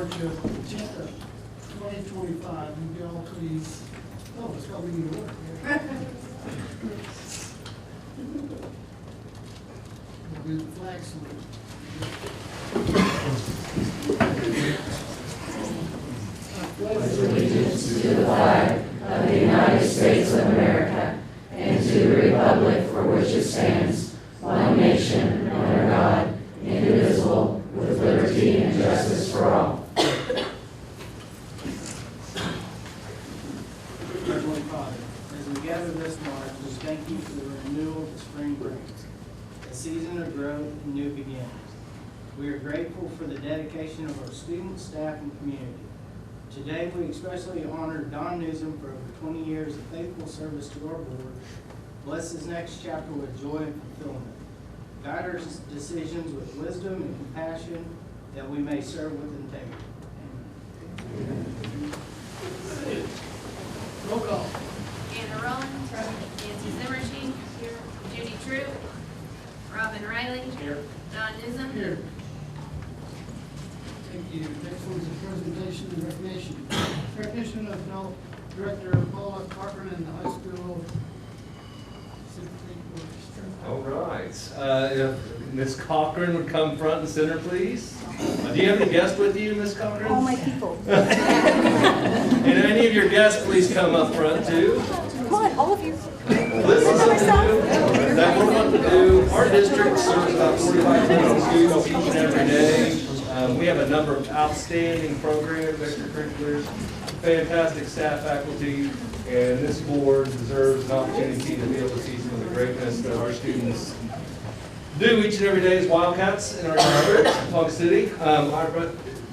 March of 2025. Would you all please? Oh, it's got me to work. We'll do the flag salute. Pledge allegiance to the flag of the United States of America and to the republic for which it stands, one nation, under God, indivisible, with liberty and justice for all. 25. As we gather this March, we thank you for the renewal of the spring brings, a season of growth and new beginnings. We are grateful for the dedication of our students, staff, and community. Today, we especially honor Don Newsom for over 20 years of faithful service to our board. Bless his next chapter with joy and fulfillment. Guide our decisions with wisdom and compassion, that we may serve with integrity. Amen. Roll call. Anna Rollins. Nancy Zimmerstein. Here. Judy True. Robin Riley. Here. Don Newsom. Here. Thank you. Next one's a presentation and recognition. Recognition of Director Paula Cochran and the high school symphony orchestra. All right. If Ms. Cochran would come front and center, please. Do you have any guests with you, Ms. Cochran? All my people. And any of your guests, please come up front too. Come on, all of you. This is something new that we're going to do. Our district serves about 45,000 students each and every day. We have a number of outstanding programs, extracurriculars, fantastic staff, faculty, and this board deserves an opportunity to be able to see some of the greatness that our students do each and every day as Wildcats in our district, Ponca City.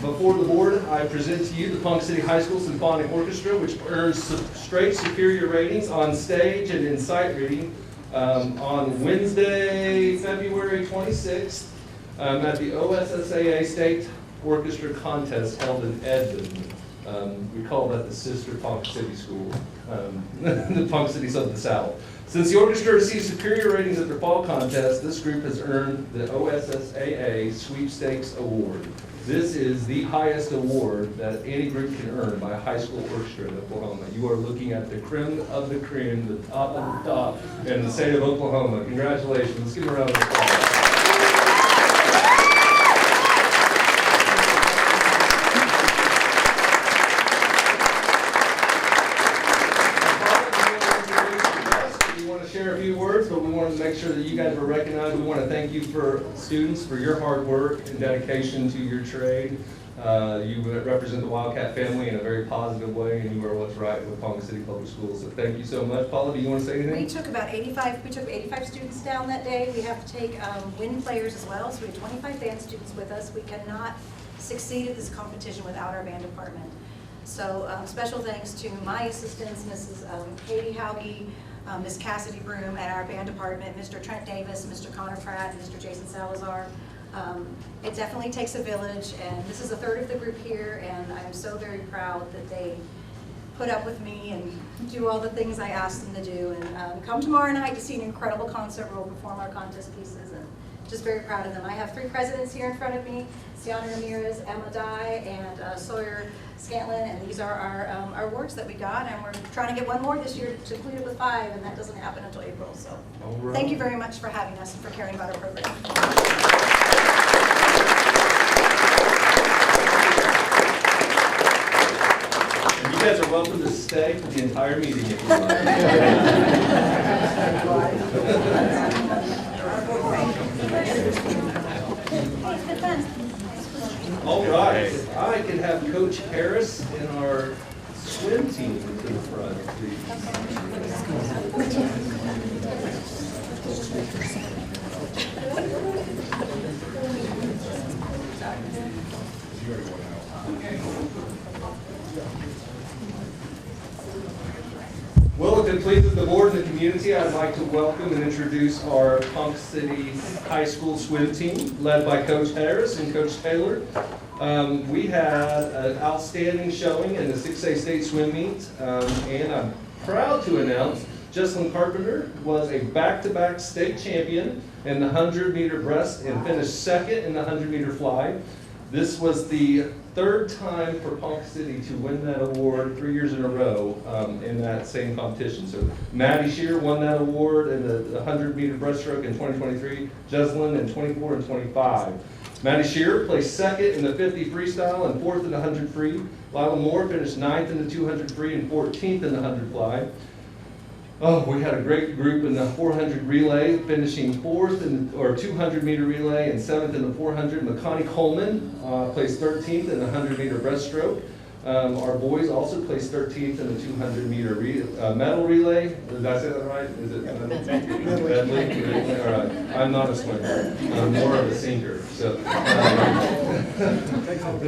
Before the board, I present to you the Ponca City High School Symphonic Orchestra, which earns straight superior ratings on stage and in sight reading on Wednesday, February 26th at the OSSAA State Orchestra Contest held in Edmond. We call that the sister Ponca City School, the Ponca Cities of the South. Since the orchestra received superior ratings at their fall contest, this group has earned the OSSAA Sweepstakes Award. This is the highest award that any group can earn by a high school orchestra in Oklahoma. You are looking at the creme of the creme, the top of the top in the state of Oklahoma. Congratulations. Let's give them a round of applause. Share a few words, but we wanted to make sure that you guys were recognized. We want to thank you for students for your hard work and dedication to your trade. You represent the Wildcat family in a very positive way, and you are what's right with Ponca City Public Schools. So thank you so much. Paula, do you want to say anything? We took 85 students down that day. We have to take wind players as well, so we have 25 band students with us. We cannot succeed at this competition without our band department. So special thanks to my assistants, Mrs. Katie Hauge, Ms. Cassidy Broom, and our band department, Mr. Trent Davis, Mr. Connor Pratt, and Mr. Jason Salazar. It definitely takes a village, and this is a third of the group here, and I'm so very proud that they put up with me and do all the things I asked them to do. And come tomorrow night to see an incredible concert where we'll perform our contest pieces, and just very proud of them. I have 3 presidents here in front of me, Siana Ramirez, Emma Dye, and Sawyer Scantlin, and these are our awards that we got, and we're trying to get one more this year to complete it with 5, and that doesn't happen until April. So Thank you very much for having us and for caring about our program. And you guys are welcome to stay for the entire meeting if you like. All right, I can have Coach Harris and our swim team to the front, please. Well, if it pleases the board and the community, I'd like to welcome and introduce our Ponca City High School swim team, led by Coach Harris and Coach Taylor. We had an outstanding showing in the 6A state swim meet, and I'm proud to announce Jesslyn Carpenter was a back-to-back state champion in the 100-meter breast and finished second in the 100-meter fly. This was the third time for Ponca City to win that award 3 years in a row in that same competition. So Maddie Shear won that award in the 100-meter breaststroke in 2023, Jeslyn in 24 and 25. Maddie Shear placed second in the 50 freestyle and fourth in the 100 free. Lila Moore finished ninth in the 200 free and 14th in the 100 fly. Oh, we had a great group in the 400 relay, finishing fourth in, or 200-meter relay and seventh in the 400. McConnie Coleman placed 13th in the 100-meter breaststroke. Our boys also placed 13th in the 200-meter medal relay. Did I say that right? Is it medley? All right. I'm not a swimmer. I'm more of a sinker. So,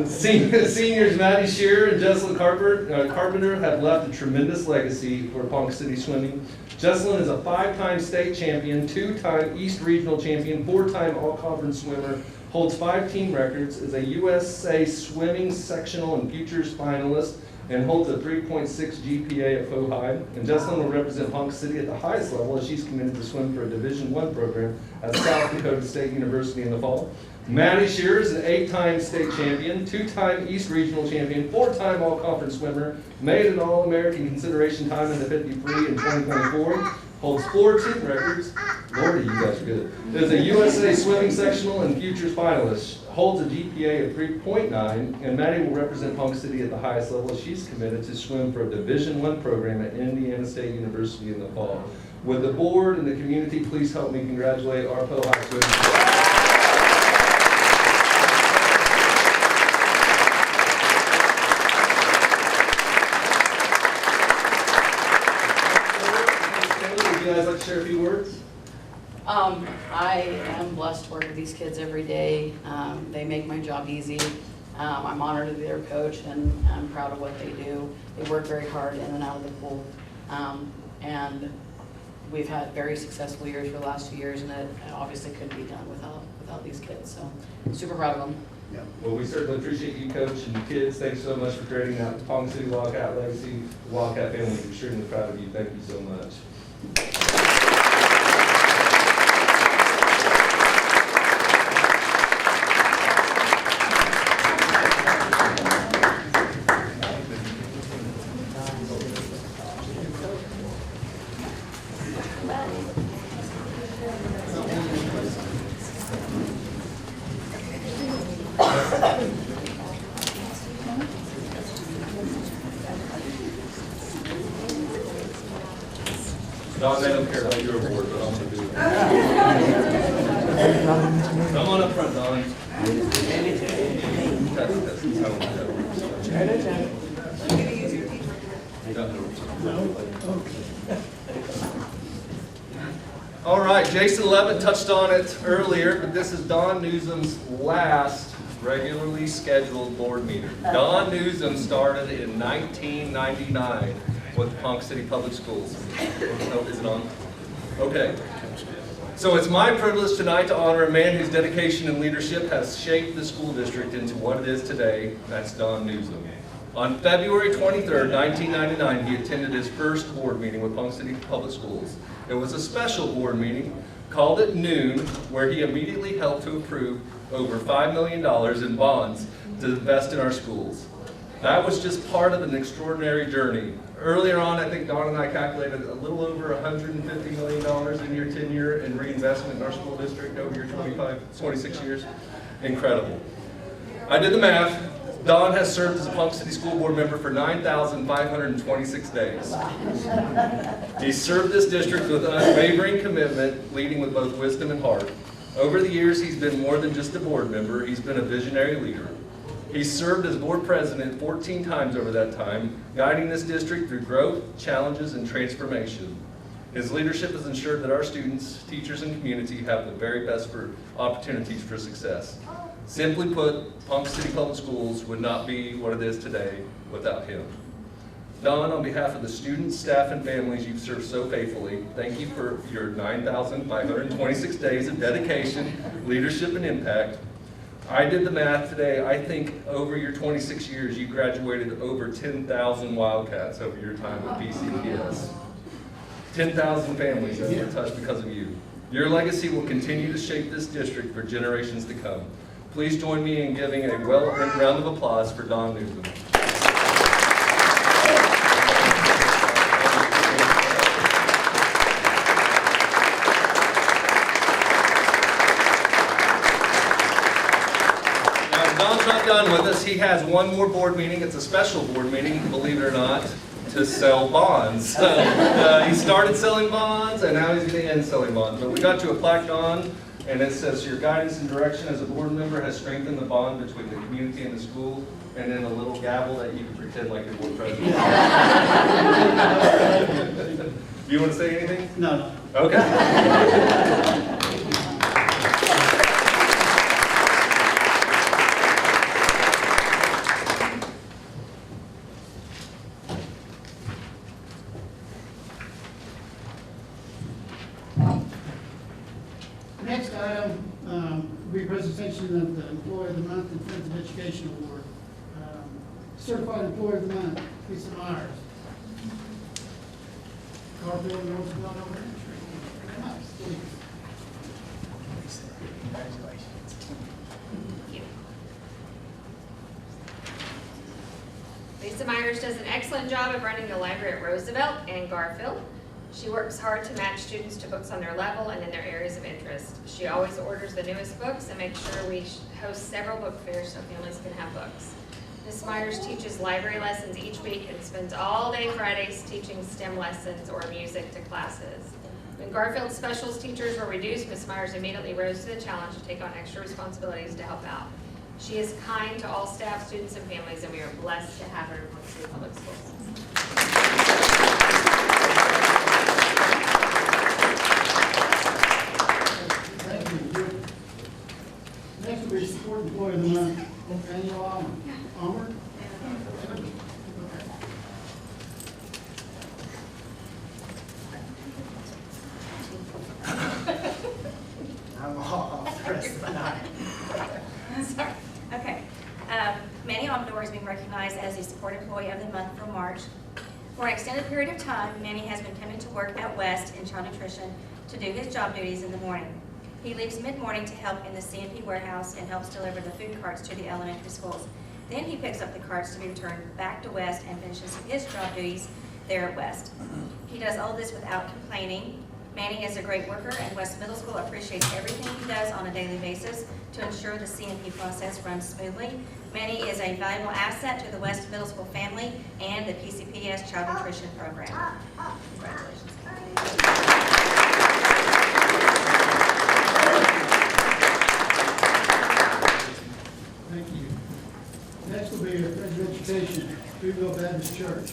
seniors Maddie Shear and Jeslyn Carpenter have left a tremendous legacy for Ponca City swimming. Jeslyn is a 5-time state champion, 2-time East Regional champion, 4-time all-conference swimmer, holds 5 team records, is a USA swimming sectional and futures finalist, and holds a 3.6 GPA at Fohide. And Jeslyn will represent Ponca City at the highest level as she's committed to swim for a Division I program at South Dakota State University in the fall. Maddie Shear is an 8-time state champion, 2-time East Regional champion, 4-time all-conference swimmer, made an All-American consideration time in the 50 free in 2024, holds 4 team records. Lordy, you guys are good. Is a USA swimming sectional and futures finalist, holds a GPA of 3.9, and Maddie will represent Ponca City at the highest level as she's committed to swim for a Division I program at Indiana State University in the fall. Would the board and the community please help me congratulate our Pohide swimmers. Would you guys like to share a few words? I am blessed to work with these kids every day. They make my job easy. I'm honored to be their coach, and I'm proud of what they do. They work very hard in and out of the pool. And we've had very successful years for the last 2 years, and it obviously couldn't be done without these kids. So super proud of them. Yeah. Well, we certainly appreciate you, Coach, and the kids. Thanks so much for creating that Ponca City Wildcat legacy. The Wildcat family is extremely proud of you. Thank you so much. Don, I don't care about your award, but I'm going to do it. Come on up front, Don. All right, Jason Levitt touched on it earlier, but this is Don Newsom's last regularly scheduled board meeting. Don Newsom started in 1999 with Ponca City Public Schools. Oh, is it on? Okay. So it's my privilege tonight to honor a man whose dedication and leadership has shaped the school district into what it is today. That's Don Newsom. On February 23rd, 1999, he attended his first board meeting with Ponca City Public Schools. It was a special board meeting called at noon, where he immediately helped to approve over $5 million in bonds to invest in our schools. That was just part of an extraordinary journey. Earlier on, I think Don and I calculated a little over $150 million in your tenure in reinvestment in our school district over your 26 years. Incredible. I did the math. Don has served as a Ponca City School Board member for 9,526 days. He served this district with unwavering commitment, leading with both wisdom and heart. Over the years, he's been more than just a board member. He's been a visionary leader. He served as board president 14 times over that time, guiding this district through growth, challenges, and transformation. His leadership has ensured that our students, teachers, and community have the very best opportunities for success. Simply put, Ponca City Public Schools would not be what it is today without him. Don, on behalf of the students, staff, and families you've served so faithfully, thank you for your 9,526 days of dedication, leadership, and impact. I did the math today. I think over your 26 years, you graduated over 10,000 Wildcats over your time with PCPS. 10,000 families that were touched because of you. Your legacy will continue to shape this district for generations to come. Please join me in giving a well-earned round of applause for Don Newsom. Don's not done with us. He has one more board meeting. It's a special board meeting, believe it or not, to sell bonds. He started selling bonds, and now he's going to end selling bonds. But we got you a plaque, Don, and it says, your guidance and direction as a board member has strengthened the bond between the community and the school, and then a little gavel that you can pretend like you're board president. Do you want to say anything? No. Okay. Next item will be presentation of the Employee of the Month and Friends of Education Award. Certified Employee of the Month, Lisa Myers. Garfield and Roosevelt over there. Come on, please. Lisa Myers does an excellent job of running the library at Roosevelt and Garfield. She works hard to match students to books on their level and in their areas of interest. She always orders the newest books and makes sure we host several book fairs so families can have books. Ms. Myers teaches library lessons each week and spends all day Fridays teaching STEM lessons or music to classes. When Garfield's specials teachers were reduced, Ms. Myers immediately rose to the challenge to take on extra responsibilities to help out. She is kind to all staff, students, and families, and we are blessed to have her in Ponca City Public Schools. Thank you. Next will be Support Employee of the Month, Daniel Almer. Almer? I'm off the rest of the night. Sorry. Okay. Manny Amador is being recognized as the Support Employee of the Month for March. For an extended period of time, Manny has been coming to work at West in child nutrition to do his job duties in the morning. He leaves mid-morning to help in the C&P warehouse and helps deliver the food carts to the elementary schools. Then he picks up the carts to be returned back to West and finishes his job duties there at West. He does all this without complaining. Manny is a great worker, and West Middle School appreciates everything he does on a daily basis to ensure the C&P process runs smoothly. Manny is a valuable asset to the West Middle School family and the PCPS Child Nutrition Program. Congratulations. Thank you. Next will be Friends of Education, Greenville Baptist Church.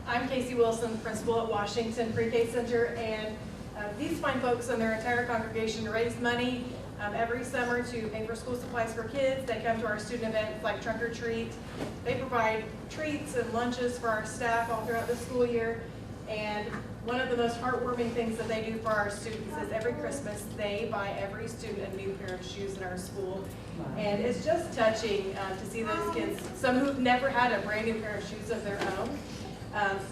I'm Casey Wilson, principal at Washington Pre-K Center, and these fine folks and their entire congregation raise money every summer to pay for school supplies for kids. They come to our student events like Trunk or Treat. They provide treats and lunches for our staff all throughout the school year. And one of the most heartwarming things that they do for our students is every Christmas they buy every student a new pair of shoes in our school. And it's just touching to see those kids, some who've never had a brand new pair of shoes of their own.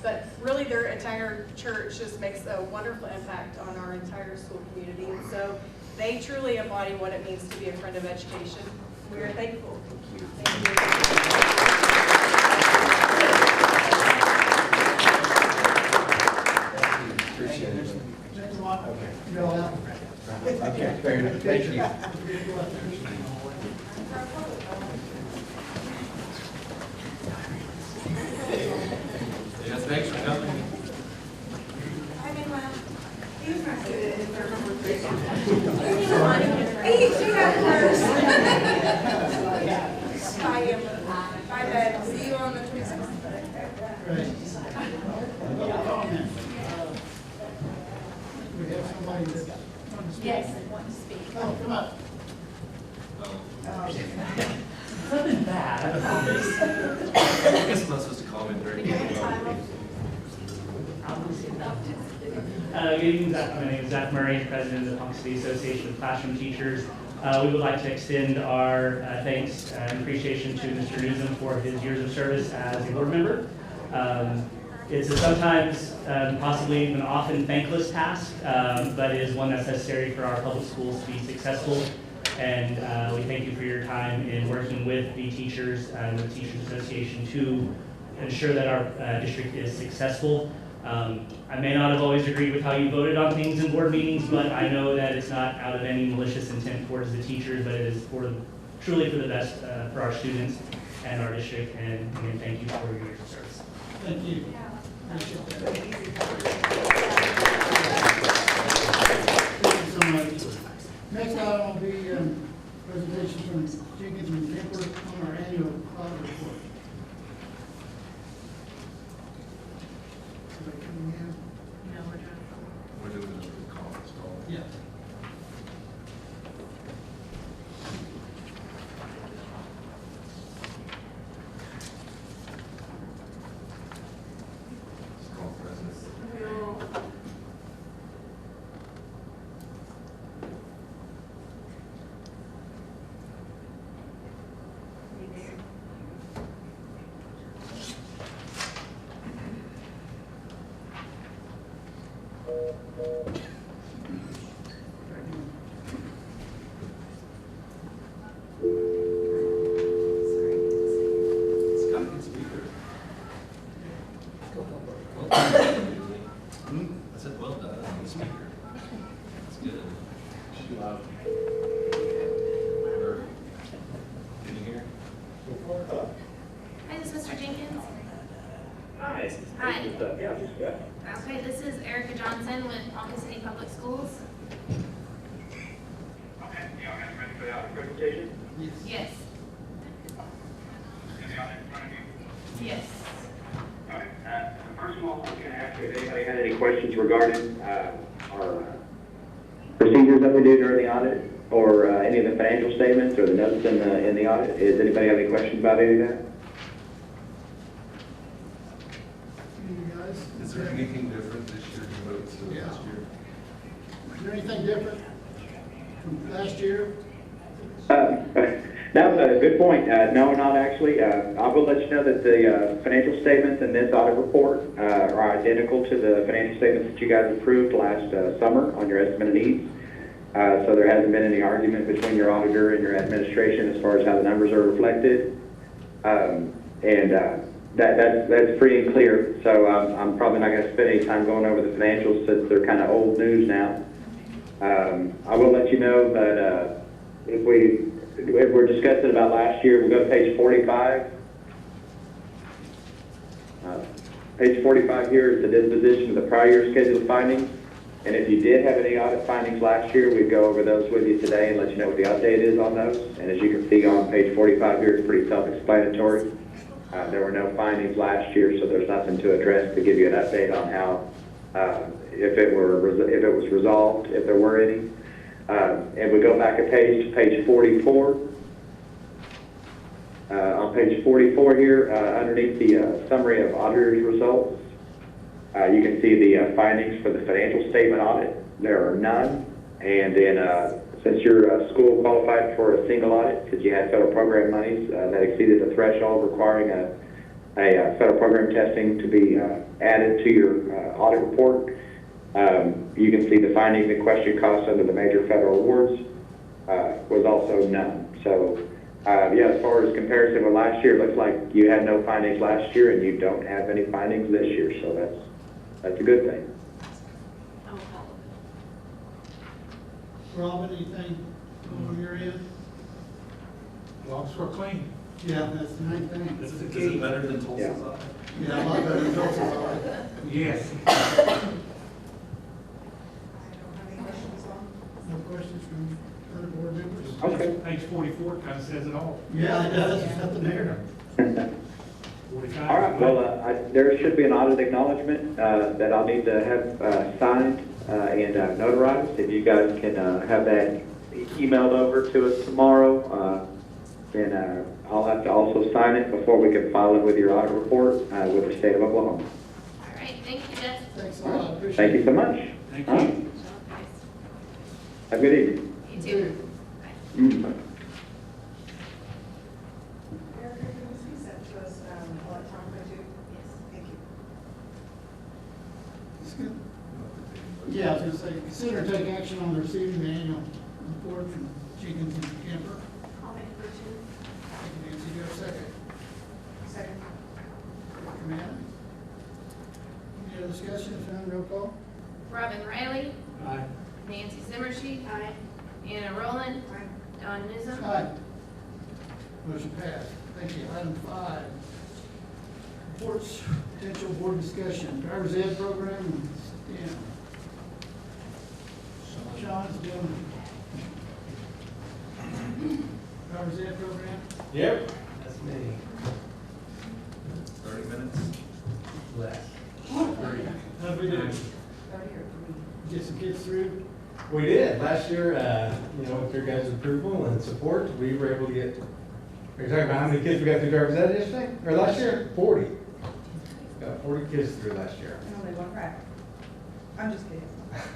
But really their entire church just makes a wonderful impact on our entire school community. And so they truly embody what it means to be a friend of education. We are thankful. Thank you. Appreciate it. Next one. Go out. Okay, fair enough. Thank you. Yes, thanks for coming. My bad. See you on the 26th. Great. We have somebody that wants to speak. Yes, I want to speak. Oh, come on. Nothing bad. I guess I'm not supposed to comment during the meeting. Good evening, Zach. My name is Zach Murray, President of the Ponca City Association of Classroom Teachers. We would like to extend our thanks and appreciation to Mr. Newsom for his years of service as a board member. It's a sometimes, possibly even often thankless task, but it is one that's necessary for our public schools to be successful. And we thank you for your time in working with the teachers and the Teachers Association to ensure that our district is successful. I may not have always agreed with how you voted on things in board meetings, but I know that it's not out of any malicious intent towards the teachers, but it is truly for the best for our students and our district. And again, thank you for your years of service. Thank you. Appreciate that. Thank you so much. Next item will be presentation from Jenkins and Kemper on our annual audit report. Somebody coming in? We're doing a conference call. Yeah. It's called presence. It's got a good speaker. I said, well done, on the speaker. That's good. Too loud. Can you hear? Hi, this is Mr. Jenkins. Hi. Hi. Yeah. Okay, this is Erica Johnson with Ponca City Public Schools. Okay, y'all guys ready for the audit presentation? Yes. Yes. Is the audit in front of you? Yes. All right. First of all, I'm going to ask you if anybody had any questions regarding our procedures that we do during the audit, or any of the financial statements or the notes in the audit. Does anybody have any questions about any of that? You guys? Is there anything different this year compared to Yeah. last year? Is there anything different from last year? That was a good point. No, not actually. I will let you know that the financial statements in this audit report are identical to the financial statements that you guys approved last summer on your estimate of needs. So there hasn't been any argument between your auditor and your administration as far as how the numbers are reflected. That's free and clear. So I'm probably not going to spend any time going over the financials since they're kind of old news now. I will let you know that if we're discussing about last year, we'll go to page 45. Page 45 here is the disposition of the prior year scheduled findings. And if you did have any audit findings last year, we'd go over those with you today and let you know what the update is on those. And as you can see on page 45 here, it's pretty self-explanatory. There were no findings last year, so there's nothing to address to give you an update on how, if it was resolved, if there were any. And we go back a page to page 44. On page 44 here, underneath the summary of auditor's results, you can see the findings for the financial statement audit. There are none. And then since your school qualified for a single audit, because you had federal program monies that exceeded the threshold requiring a federal program testing to be added to your audit report, you can see the findings and question costs under the major federal awards was also none. So yeah, as far as comparison with last year, it looks like you had no findings last year and you don't have any findings this year. So that's a good thing. Rob, anything on your end? Long we're clean. Yeah, that's the main thing. Is it better than Tulsa's audit? Yeah, a lot better than Tulsa's audit. Yes. No questions from other board members? Okay. Page 44 kind of says it all. Yeah, it does, there's nothing there. 45. All right, well, there should be an audit acknowledgement that I'll need to have signed and notarized. If you guys can have that emailed over to us tomorrow, then I'll have to also sign it before we can file it with your audit report with the state of Oklahoma. All right, thank you, Jeff. Thanks a lot, appreciate it. Thank you so much. Thank All right. you. Have a good evening. You too. Erica, can this be sent to us electronically too? Yes. Thank you. It's good. Yeah, I was gonna say, consider take action on receiving the annual report from Jenkins and Camper. I'll make a motion. Thank you, Nancy. Do you have a second? Second. Amanda? Any other discussion? If none, roll call. Robin Riley, Aye. Nancy Zimmershed. Aye. Anna Roland. Aye. Don Newsom. Aye. Motion passed. Thank you. Item 5. Reports, potential board discussion, driver's ed program, yeah. Sean's doing driver's ed program. Yep, that's me. 30 minutes? Less. How'd we do? Get some kids through? We did. Last year, with your guys' approval and support, we were able to get, are you talking about how many kids we got through driver's ed yesterday? Or last year? 40. Got 40 kids through last year. And only one crack. I'm just kidding.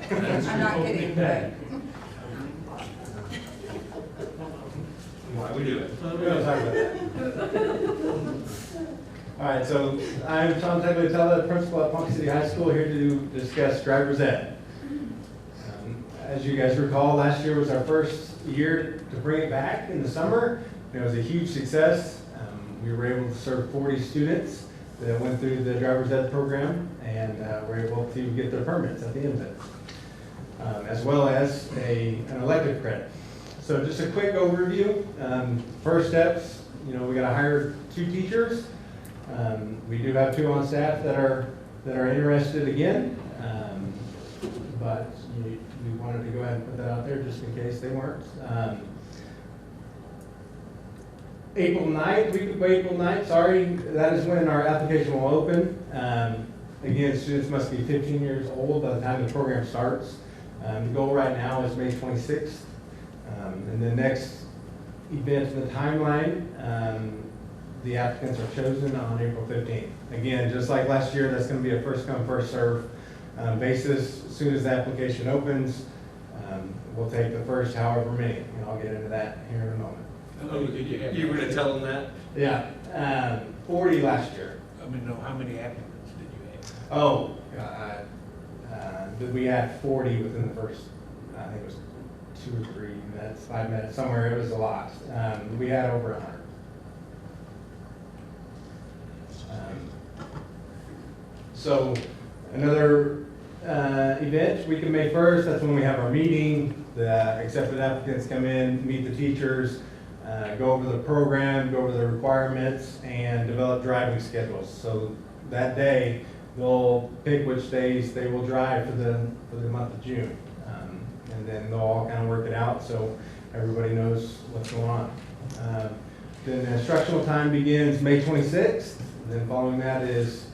That's I'm not kidding, but. Why we do it? We're gonna talk about that. All right, so I'm Tom Tagliatella, principal at Ponca City High School, here to discuss driver's ed. As you guys recall, last year was our first year to bring it back in the summer. It was a huge success. We were able to serve 40 students that went through the driver's ed program and were able to get their permits at the end of it, as well as an elective credit. So just a quick overview. First steps, we got to hire 2 teachers. We do have 2 on staff that are interested again, but we wanted to go ahead and put that out there just in case they weren't. April 9th, week of April 9th, sorry, that is when our application will open. Again, students must be 15 years old by the time the program starts. The goal right now is May 26th. And the next event in the timeline, the applicants are chosen on April 15th. Again, just like last year, that's going to be a first come, first serve basis. As soon as the application opens, we'll take the first however many, and I'll get into that here in a moment. Oh, you were gonna tell them that? Yeah, 40 last year. I mean, no, how many applicants did you have? Oh, we had 40 within the first, I think it was 2 or 3 minutes, 5 minutes, somewhere. It was a lot. We had over 100. So another event, week of May 1st, that's when we have our meeting. The accepted applicants come in, meet the teachers, go over the program, go over the requirements, and develop driving schedules. So that day, they'll pick which days they will drive for the month of June. And then they'll all kind of work it out so everybody knows what's going on. Then the instructional time begins May 26th. And then following that is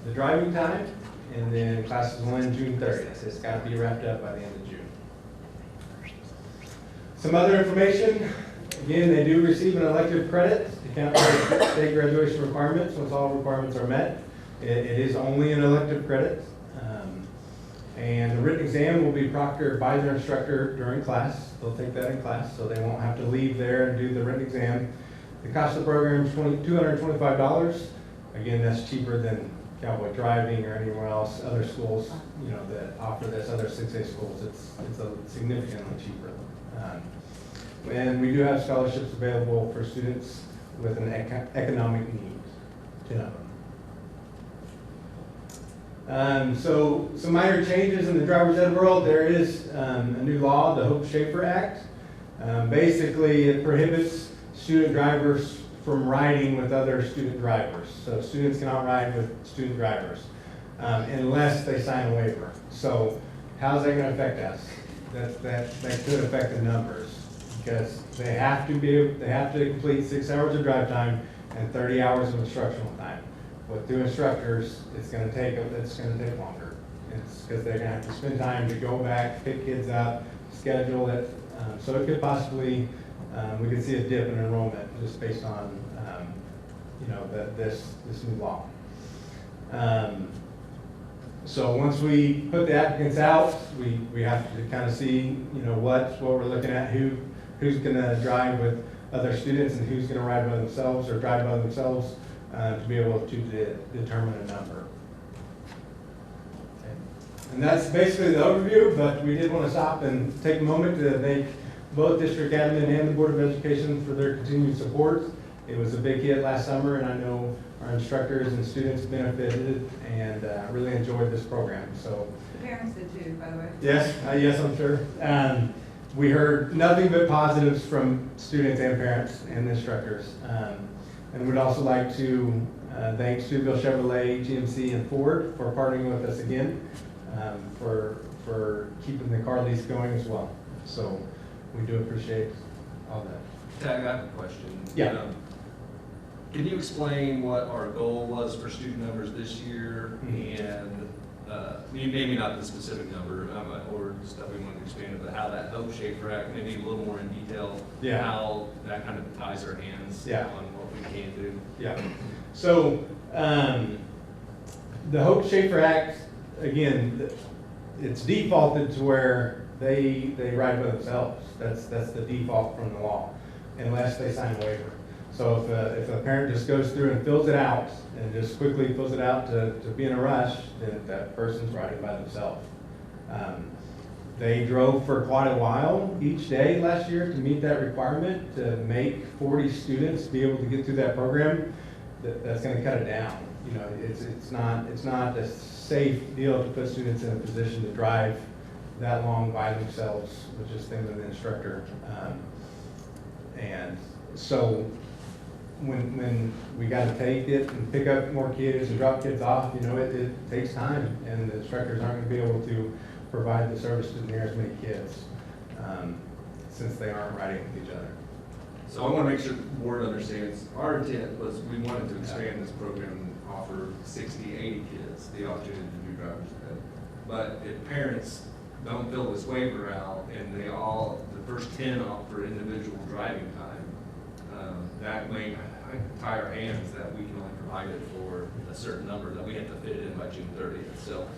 the driving time. And then classes will end June 30th. It's got to be wrapped up by the end of June. Some other information. Again, they do receive an elective credit to count for state graduation requirements once all requirements are met. It is only an elective credit. And the written exam will be proctored by their instructor during class. They'll take that in class, so they won't have to leave there and do the written exam. The cost of the program is $225. Again, that's cheaper than Cowboy Driving or anywhere else, other schools, that offer this, other 6A schools. It's significantly cheaper. And we do have scholarships available for students with an economic need, 10 of them. So some minor changes in the driver's ed world. There is a new law, the Hope Schaefer Act. Basically, it prohibits student drivers from riding with other student drivers. So students cannot ride with student drivers unless they sign a waiver. So how's that going to affect us? That could affect the numbers because they have to complete 6 hours of drive time and 30 hours of instructional time. With 2 instructors, it's going to take longer. It's because they're going to have to spend time to go back, pick kids up, schedule it. So it could possibly, we could see a dip in enrollment just based on, this new law. So once we put the applicants out, we have to kind of see, what we're looking at, who who's gonna drive with other students and who's gonna ride by themselves or drive by themselves to be able to determine a number. Okay. And that's basically the overview, but we did want to stop and take a moment to thank both district admin and the Board of Education for their continued support. It was a big hit last summer, and I know our instructors and students benefited and really enjoyed this program. So The parents did too, by the way. yes, yes, I'm sure. We heard nothing but positives from students and parents and instructors. And we'd also like to thank Steubenville Chevrolet, GMC, and Ford for partnering with us again for keeping the car lease going as well. So we do appreciate all that. Tag, I have a question. Yeah. Can you explain what our goal was for student numbers this year? Mhm. And maybe not the specific number or stuff we want to expand, but how that Hope Schaefer Act, maybe a little more in detail, Yeah. how that kind of ties our hands Yeah. on what we can do. Yeah. So the Hope Schaefer Act, again, it's defaulted to where they ride by themselves. That's the default from the law, unless they sign a waiver. So if a parent just goes through and fills it out and just quickly fills it out to be in a rush, then that person's riding by themselves. They drove for quite a while each day last year to meet that requirement, to make 40 students be able to get through that program. That's going to cut it down. You know, it's not a safe deal to put students in a position to drive that long by themselves with just them and the instructor. And so when we got to take it and pick up more kids and drop kids off, you know, it takes time, and the instructors aren't going to be able to provide the service to near as many kids since they aren't riding with each other. So I want to make sure the board understands, our intent was we wanted to expand this program and offer 60, 80 kids the opportunity to do driver's ed. But if parents don't fill this waiver out and the first 10 opt for individual driving time, that may tie our hands that we can only provide it for a certain number that we have to fit in by June 30th. So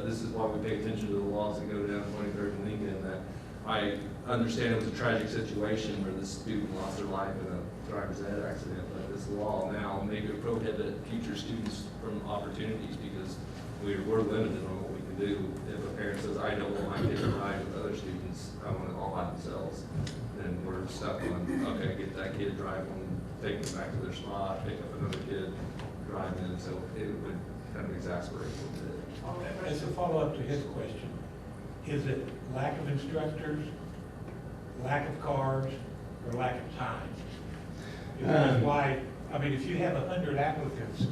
this is why we pay attention to the laws that go down 23rd and Lincoln, that I understand it was a tragic situation where the student lost their life in a driver's ed accident, but this law now maybe prohibit future students from opportunities because we're limited on what we can do. If a parent says, I don't want my kid to ride with other students, I want it all by themselves, then we're stuck on, okay, get that kid, drive them, take them back to their spot, pick up another kid, drive them, so it would kind of exasperate a little bit. As a follow-up to his question, is it lack of instructors, lack of cars, or lack of time? That's why, I mean, if you have 100 applicants,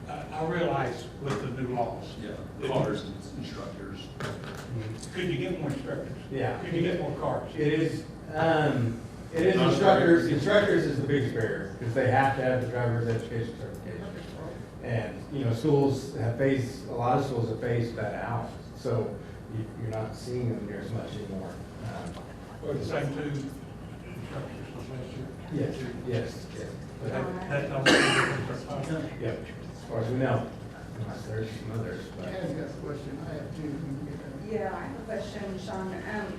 I realize with the new laws. Yeah, cars and instructors. Could you get more instructors? Yeah. Could you get more cars? It is instructors. Instructors is the biggest barrier because they have to have the driver's education certification. And, you know, a lot of schools have phased that out. So you're not seeing them near as much anymore. Or the same two instructors from last year? Yes. But That's not what we're yeah, as far as we know, unless there's some others. But Chad's got a question, I have two. Yeah, I have a question, Sean.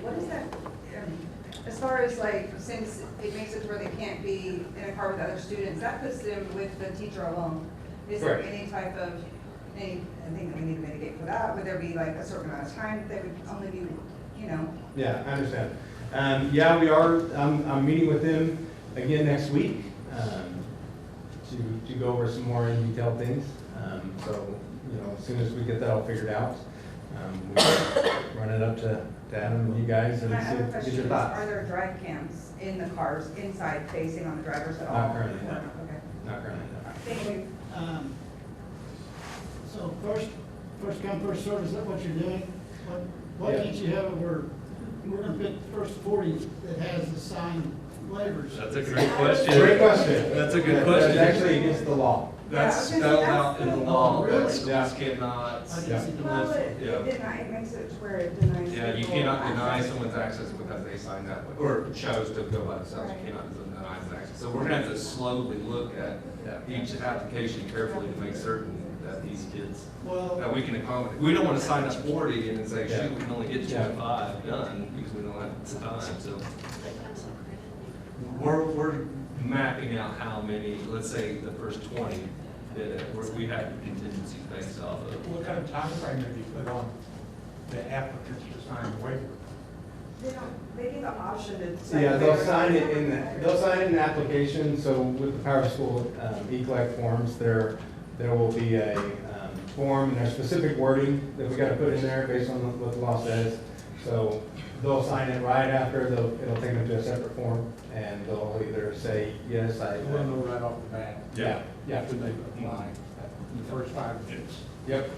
What is that, as far as like, since it makes it where they can't be in a car with other students, that puts them with the teacher alone. Is there Correct. any type of, anything that we need to mitigate for that? Would there be like a certain amount of time that they would only be, you know? yeah, I understand. Yeah, we are. I'm meeting with them again next week to go over some more in detail things. So, you know, as soon as we get that all figured out, we can run it up to Adam and you guys and My other get question your is, thoughts. are there drive cams in the cars inside facing on the drivers at all? Not currently, no. Okay. Not currently, no. Thank you. So first come, first served, is that what you're doing? Why Yeah. can't you have over, we're gonna pick the first 40 that has the signed waivers? That's a great question. Great question. That's a good That's question. actually against the law. That's Yeah, spelled out in the law, Really? that schools cannot. I didn't see the Well, list. Yeah. it makes it to where it denies. Yeah, you people cannot deny access. someone's access because they signed that, or chose to go by themselves, you cannot deny them access. So we're gonna have to slowly look at each application carefully to make certain that that these kids, Well, that we can accommodate. We don't want to sign up 40 and then say, Yeah. shoot, we can only get 25 done because we don't have the time, so. We're mapping out how many, let's say the first 20, that we have contingencies based off of. What kind of time frame have you put on the applicants to sign the waiver? They give the option to. sign Yeah, the they'll waiver. sign it in, they'll sign it in the application, so with the Power School e-collect forms, there will be a form, and there's specific wording that we gotta put in there based on what the law says. So they'll sign it right after, it'll take them to a separate form, and they'll either say, yes, We'll know right off the bat. Yeah. After they apply, in the first 5 minutes. Yep.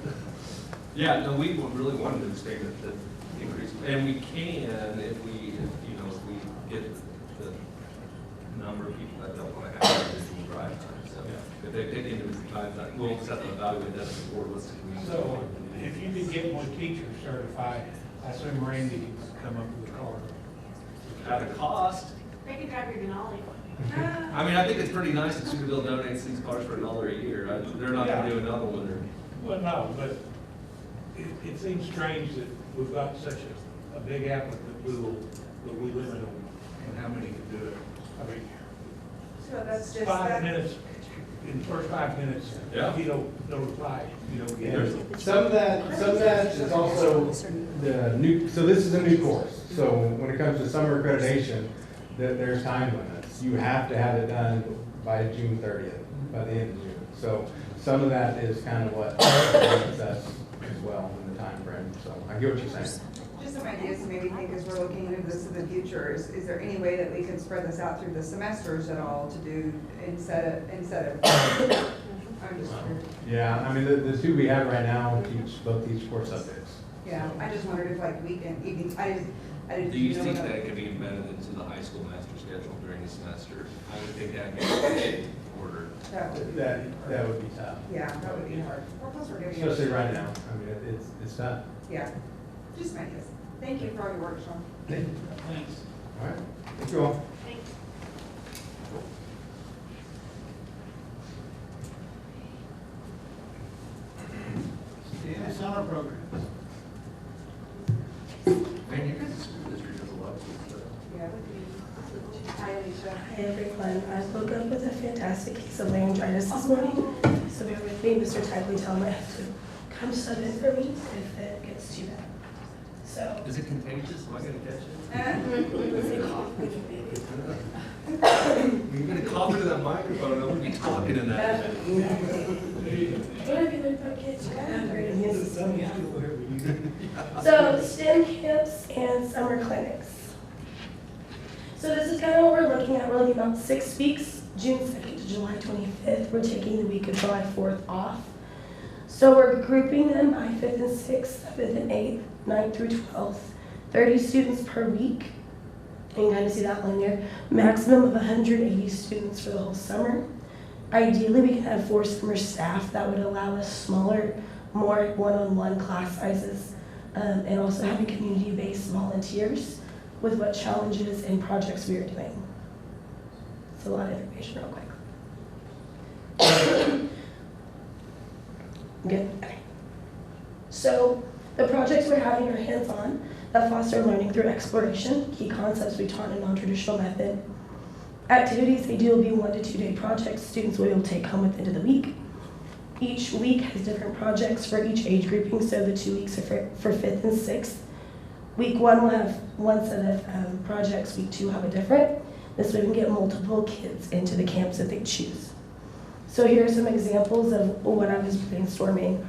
Yeah, no, we would really wanted to expand the increase, and we can if we get the number of people that don't want to have individual drive time. So if they pick individual drive time, we'll set them evaluate that as a board. So if you could get more teachers certified, I assume Randy can come up with a card. At a cost. They can drive your Denali. I mean, I think it's pretty nice that Cedarville donates these cars for $1 a year. They're not going to do another one. Well, no, but it seems strange that we've got such a big applicant pool, but we limit on how many can do it. I mean, So that's just. 5 minutes, in the first 5 minutes, Yeah. if you don't reply, you don't get it. Some of that is also the new, so this is a new course. So when it comes to summer accreditation, there's time limits. You have to have it done by June 30th, by the end of June. So some of that is kind of what limits us as well in the time frame. So I get what you're saying. Just some ideas to maybe think as we're looking into this in the future, is there any way that we can spread this out through the semesters at all to do instead of? I'm just wondering. Yeah, I mean, the two we have right now both teach 4 subjects. Yeah, I just wondered if like weekend, evening, I didn't. Do you know think what- that could be embedded into the high school master schedule during the semester? I would think that would be ordered. That would be- That would be tough, Yeah, that would be hard. Or plus we're giving. especially right now. I mean, it's tough. Yeah, just some ideas. Thank you for all your work, Sean. Thanks. All right, thank you all. Thanks. Yeah, summer programs. Man, you guys' school district does a lot of good stuff. Yeah. Hi, Alicia. Hi everyone, I woke up with a fantastic case of laryngitis this morning, so bear with me, Mr. Tidley told me I have to come sub in for me if it gets too bad. So, Is it contagious? Am I going to catch it? if they cough, we can be. You're going to cough into that microphone, I'm going to be talking in that. Whatever you about kids, you gotta have a great immune system, yeah. So, STEM camps and summer clinics. So this is kind of what we're looking at. We're looking about 6 weeks, June 2nd to July 25th. We're taking the week of July 4th off. So we're grouping them by 5th and 6th, 7th and 8th, 9th through 12th. 30 students per week. You can kind of see that line there. Maximum of 180 students for the whole summer. Ideally, we can have 4 summer staff. That would allow us smaller, more one-on-one class sizes, and also having community-based volunteers with what challenges and projects we are doing. It's a lot of information real quick. Good, okay. So the projects we're having are hands-on that foster learning through exploration, key concepts we taught in a non-traditional method. Activities they do will be 1 to 2 day projects students will be able to take home at the end of the week. Each week has different projects for each age grouping, so the 2 weeks are for 5th and 6th. Week 1 will have 1 set of projects, week 2 will have a different. This way we can get multiple kids into the camps that they choose. So here are some examples of what I was brainstorming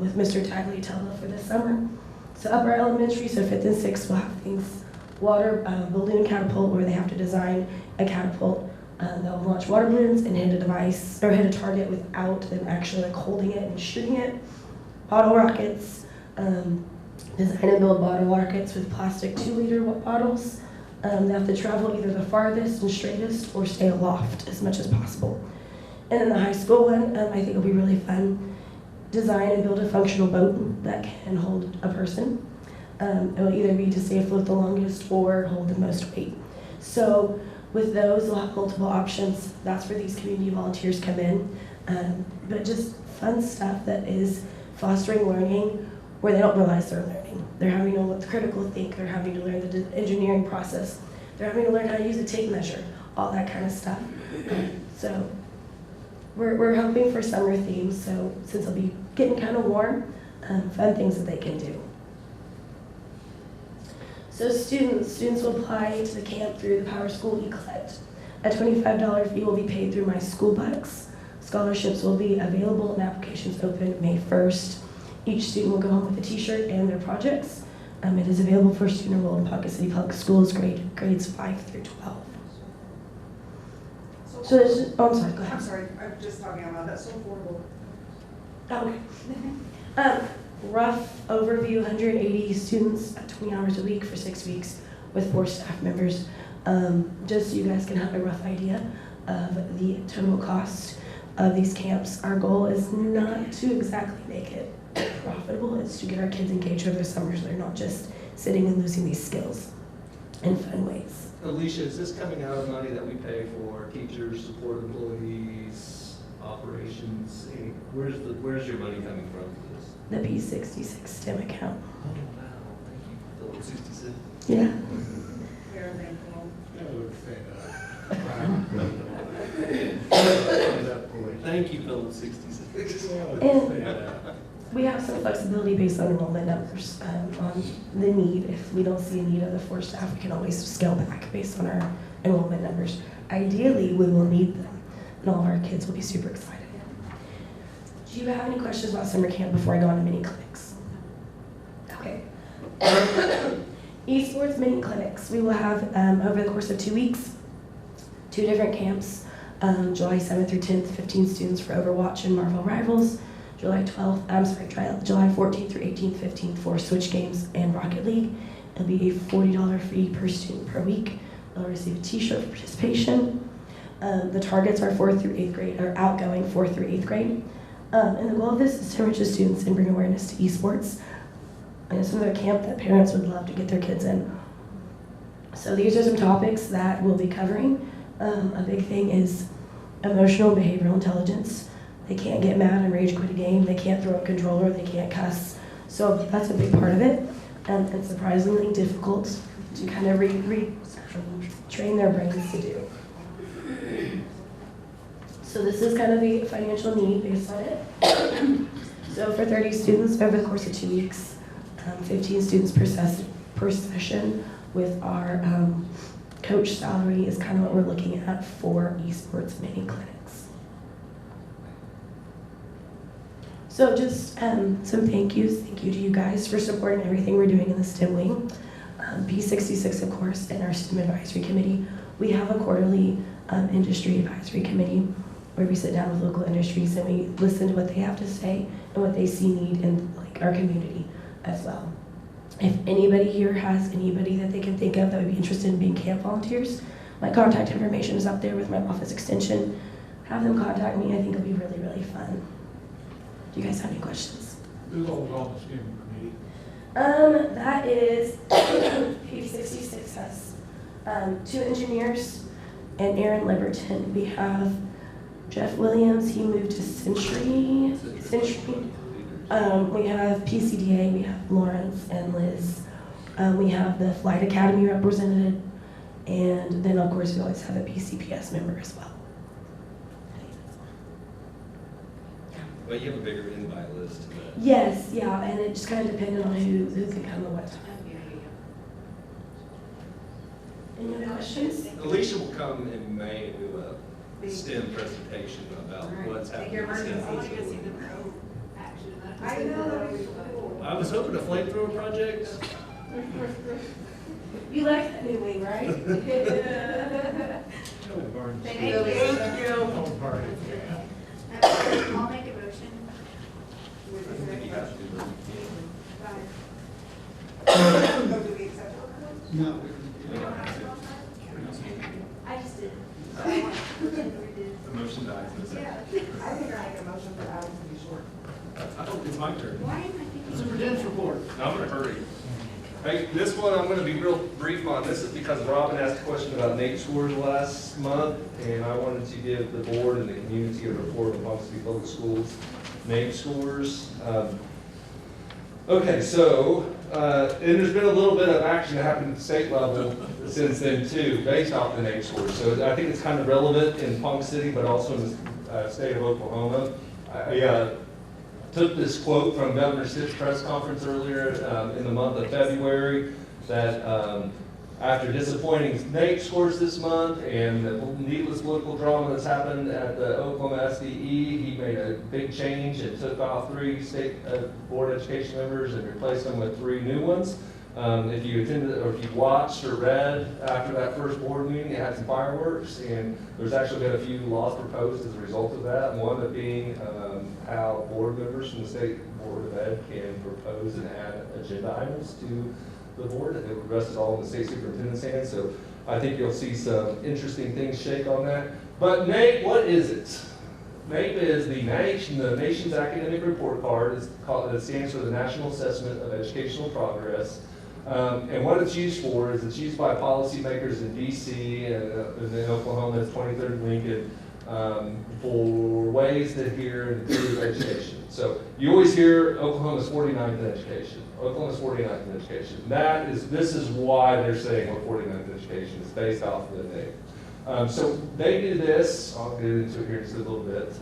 with Mr. Tagliatella for this summer. So upper elementary, so 5th and 6th will have things, water balloon catapult, where they have to design a catapult. They'll launch water balloons and hit a device, or hit a target without them actually like holding it and shooting it. Bottle rockets, design and build bottle rockets with plastic 2-liter bottles. They have to travel either the farthest and straightest or stay aloft as much as possible. And then the high school one, I think will be really fun. Design and build a functional boat that can hold a person. It will either be to stay afloat the longest or hold the most weight. So with those, we'll have multiple options. That's where these community volunteers come in. But just fun stuff that is fostering learning where they don't realize they're learning. They're having to learn the critical think, they're having to learn the engineering process, they're having to learn how to use a tape measure, all that kind of stuff. So we're hoping for summer themes, so since it'll be getting kind of warm, fun things that they can do. So students will apply to the camp through the Power School e-collect. A $25 fee will be paid through My School Bucks. Scholarships will be available and applications open May 1st. Each student will go home with a t-shirt and their projects. It is available for student enrolled in Ponca City Public Schools, grades 5 through 12. So there's just, oh, I'm sorry, go ahead. I'm sorry, I'm just talking out loud, that's so affordable. Okay. Rough overview, 180 students at 20 hours a week for 6 weeks with 4 staff members. Just so you guys can have a rough idea of the total cost of these camps. Our goal is not to exactly make it profitable, it's to get our kids engaged over the summers. They're not just sitting and losing these skills in fun ways. Alicia, is this coming out of money that we pay for teachers, support employees, operations? Where's your money coming from for this? The P66 STEM account. Oh, wow, thank you. Philip 66. Yeah. We are thankful. Thank you, Philip 66. And we have some flexibility based on enrollment numbers on the need. If we don't see a need of the 4 staff, we can always scale back based on our enrollment numbers. Ideally, we will need them, and all of our kids will be super excited. Do you have any questions about summer camp before I go on to mini clinics? Okay. Esports mini clinics. We will have, over the course of 2 weeks, 2 different camps. July 7th through 10th, 15 students for Overwatch and Marvel Rivals. July 14th through 18th, 15 for Switch Games and Rocket League. It'll be a $40 fee per student per week. They'll receive a t-shirt for participation. The targets are 4th through 8th grade, or outgoing 4th through 8th grade. And the goal of this is to enrich the students and bring awareness to esports. And it's another camp that parents would love to get their kids in. So these are some topics that we'll be covering. A big thing is emotional and behavioral intelligence. They can't get mad and rage quit a game. They can't throw a controller. They can't cuss. So that's a big part of it. And surprisingly difficult to kind of train their brains to do. So this is kind of the financial need based on it. So for 30 students over the course of 2 weeks, 15 students per session with our coach salary is kind of what we're looking at for esports mini clinics. So just some thank yous. Thank you to you guys for supporting everything we're doing in the STEM wing. P66, of course, and our STEM advisory committee. We have a quarterly industry advisory committee where we sit down with local industries and we listen to what they have to say and what they see need in our community as well. If anybody here has anybody that they can think of that would be interested in being camp volunteers, my contact information is up there with my office extension. Have them contact me. I think it'll be really, really fun. Do you guys have any questions? Who's all on the STEM committee? That is P66 has 2 engineers and Aaron Liberton. We have Jeff Williams, he moved to Century. We have PCDA, we have Lawrence and Liz. We have the Flight Academy represented, and then of course we always have a PCPS member as well. Well, you have a bigger invite list. Yes, yeah, and it just kind of depended on who can come at what time. Any other questions? Alicia will come in May and do a STEM presentation about what's happening in STEM. I know, that would be cool. I was hoping a flamethrower project. You like that new wing, right? Thank you. Home party. I'll make a motion. I think you have to do that. Do we accept it? No. I just did. The motion dies in a second. I think I make a motion for Alex to be short. I hope it's my turn. Why am I thinking? Superintendent's report. I'm in a hurry. Hey, this one I'm going to be real brief on. This is because Robin asked a question about Nate Shores last month, and I wanted to give the board and the community a report on Ponca City Public Schools. NAEP scores. Okay, so, and there's been a little bit of action that happened at the state level since then too, based off the NAEP scores. So I think it's kind of relevant in Ponca City, but also in the state of Oklahoma. I took this quote from Governor Stitt's press conference earlier in the month of February that after disappointing NAEP scores this month and the needless political drama that's happened at the Oklahoma SDE, he made a big change and took off 3 state board education members and replaced them with 3 new ones. If you attended or if you watched or read after that first board meeting, it had some fireworks, and there's actually been a few laws proposed as a result of that. One of being how board members from the State Board of Ed can propose and add agenda items to the board. The rest is all in the state superintendent's hands, so I think you'll see some interesting things shake on that. But NAEP, what is it? NAEP is the nation's academic report card. It stands for the National Assessment of Educational Progress. And what it's used for is it's used by policymakers in DC and in Oklahoma, it's 23rd and Lincoln, for ways to adhere and improve education. So you always hear Oklahoma's 49th in education. Oklahoma's 49th in education. This is why they're saying we're 49th in education. It's based off of the NAEP. So they do this, I'll get into it here in just a little bit.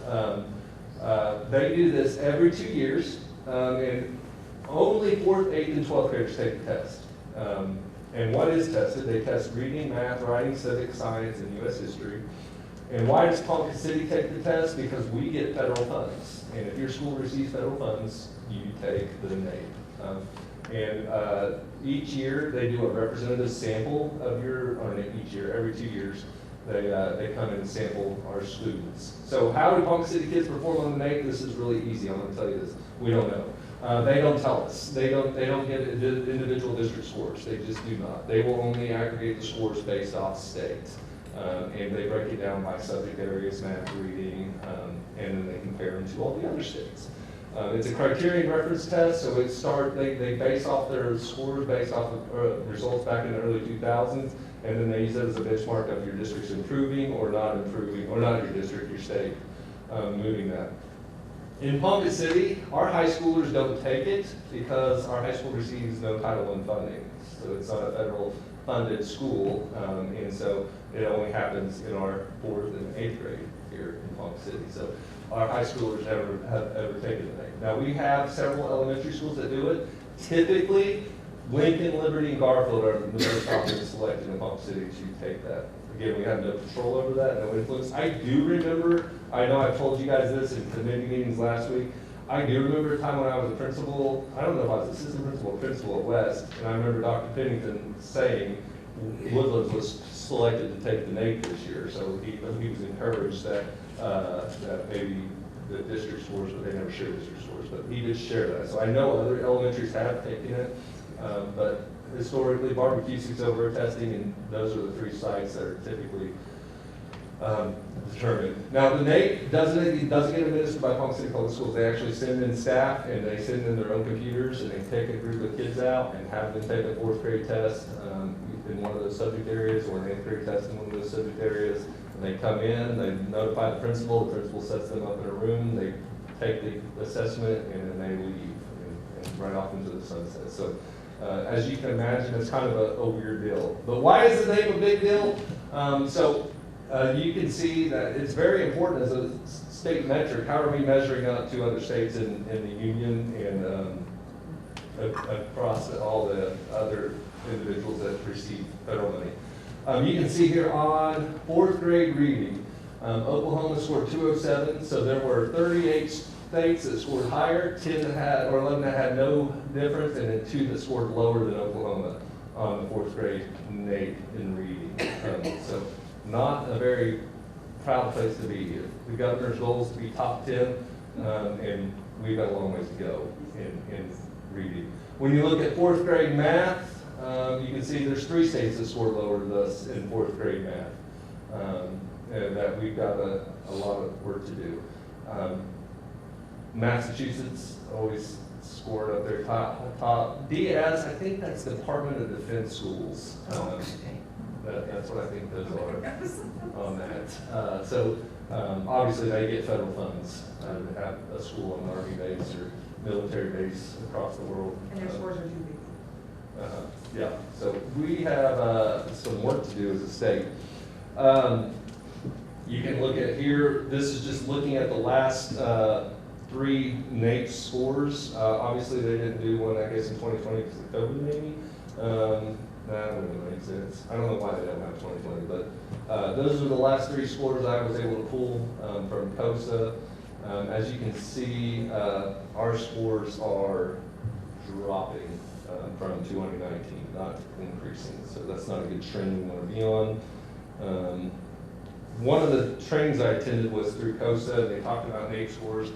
They do this every 2 years, and only 4th, 8th, and 12th graders take the test. And what is tested? They test reading, math, writing, civics, science, and U.S. history. And why does Ponca City take the test? Because we get federal funds. And if your school receives federal funds, you take the NAEP. And each year they do a representative sample of every 2 years, they come in and sample our students. So how do Ponca City kids perform on the NAEP? This is really easy. I'm going to tell you this. We don't know. They don't tell us. They don't get individual district scores. They just do not. They will only aggregate the scores based off state. And they break it down by subject areas, math, reading, and then they compare them to all the other states. It's a criterion reference test, so they base off their scores based off of results back in the early 2000s, and then they use it as a benchmark of your district's improving, or not your district, your state, moving that. In Ponca City, our high schoolers don't take it because our high school receives no Title I funding, so it's not a federal funded school, and so it only happens in our 4th and 8th grade here in Ponca City. So our high schoolers have ever taken it. Now we have several elementary schools that do it. Typically, Lincoln, Liberty, and Garfield are the most often selected in Ponca City to take that. Again, we have no control over that, no influence. I do remember, I know I've told you guys this in committee meetings last week, I do remember a time when I was a principal, I don't know if I was assistant principal or principal at West, and I remember Dr. Pennington saying Woodlands was selected to take the NAEP this year, so he was encouraged that maybe the district scores, but they never share district scores, but he did share that. So I know other elementaries have taken it, but historically, barbecue sticks over testing, and those are the 3 sites that are typically determined. Now, the NAEP doesn't get administered by Ponca City Public Schools. They actually send in staff, and they send in their own computers, and they take a group of kids out and have them take a 4th grade test in one of those subject areas, or an 8th grade test in one of those subject areas. And they come in, they notify the principal sets them up in a room, they take the assessment, and then they leave and run off into the sunset. So as you can imagine, it's kind of a weird deal. But why is the NAEP a big deal? You can see that it's very important as a state metric. How are we measuring up to other states in the union and across all the other individuals that receive federal money? You can see here on 4th grade reading, Oklahoma scored 207, so there were 38 states that scored higher, 11 that had no difference, and then 2 that scored lower than Oklahoma on the 4th grade NAEP in reading. So not a very proud place to be here. The governor's goal is to be top 10, and we've got a long ways to go in reading. When you look at 4th grade math, you can see there's 3 states that scored lower than us in 4th grade math, and that we've got a lot of work to do. Massachusetts always scored up there top. DS, I think that's Department of Defense schools. That's what I think those are on that. So Obviously, they get federal funds to have a school on an Army base or military base across the world. And their scores are too big. Yeah, so we have some work to do as a state. You can look at here, this is just looking at the last 3 NAEP scores. Obviously, they didn't do one, I guess, in 2020 because of COVID maybe. That wouldn't make sense. I don't know why they don't have 2020, but those are the last 3 scores I was able to pull from COSA. As you can see, our scores are dropping from 2019, not increasing. So that's not a good trend we want to be on. One of the trainings I attended was through COSA. They talked about NAEP scores.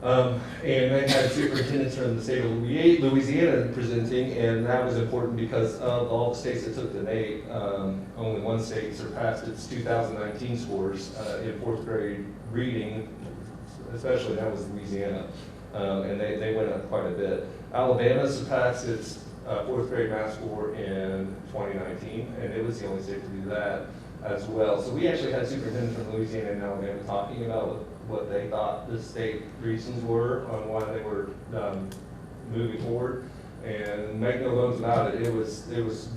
And they had superintendents from the state of Louisiana presenting, and that was important because of all the states that took the NAEP, only one state surpassed its 2019 scores in 4th grade reading, especially that was Louisiana, and they went up quite a bit. Alabama surpassed its 4th grade math score in 2019, and it was the only state to do that as well. So we actually had superintendents from Louisiana and Alabama talking about what they thought the state reasons were on why they were moving forward. And make no bones about it, it was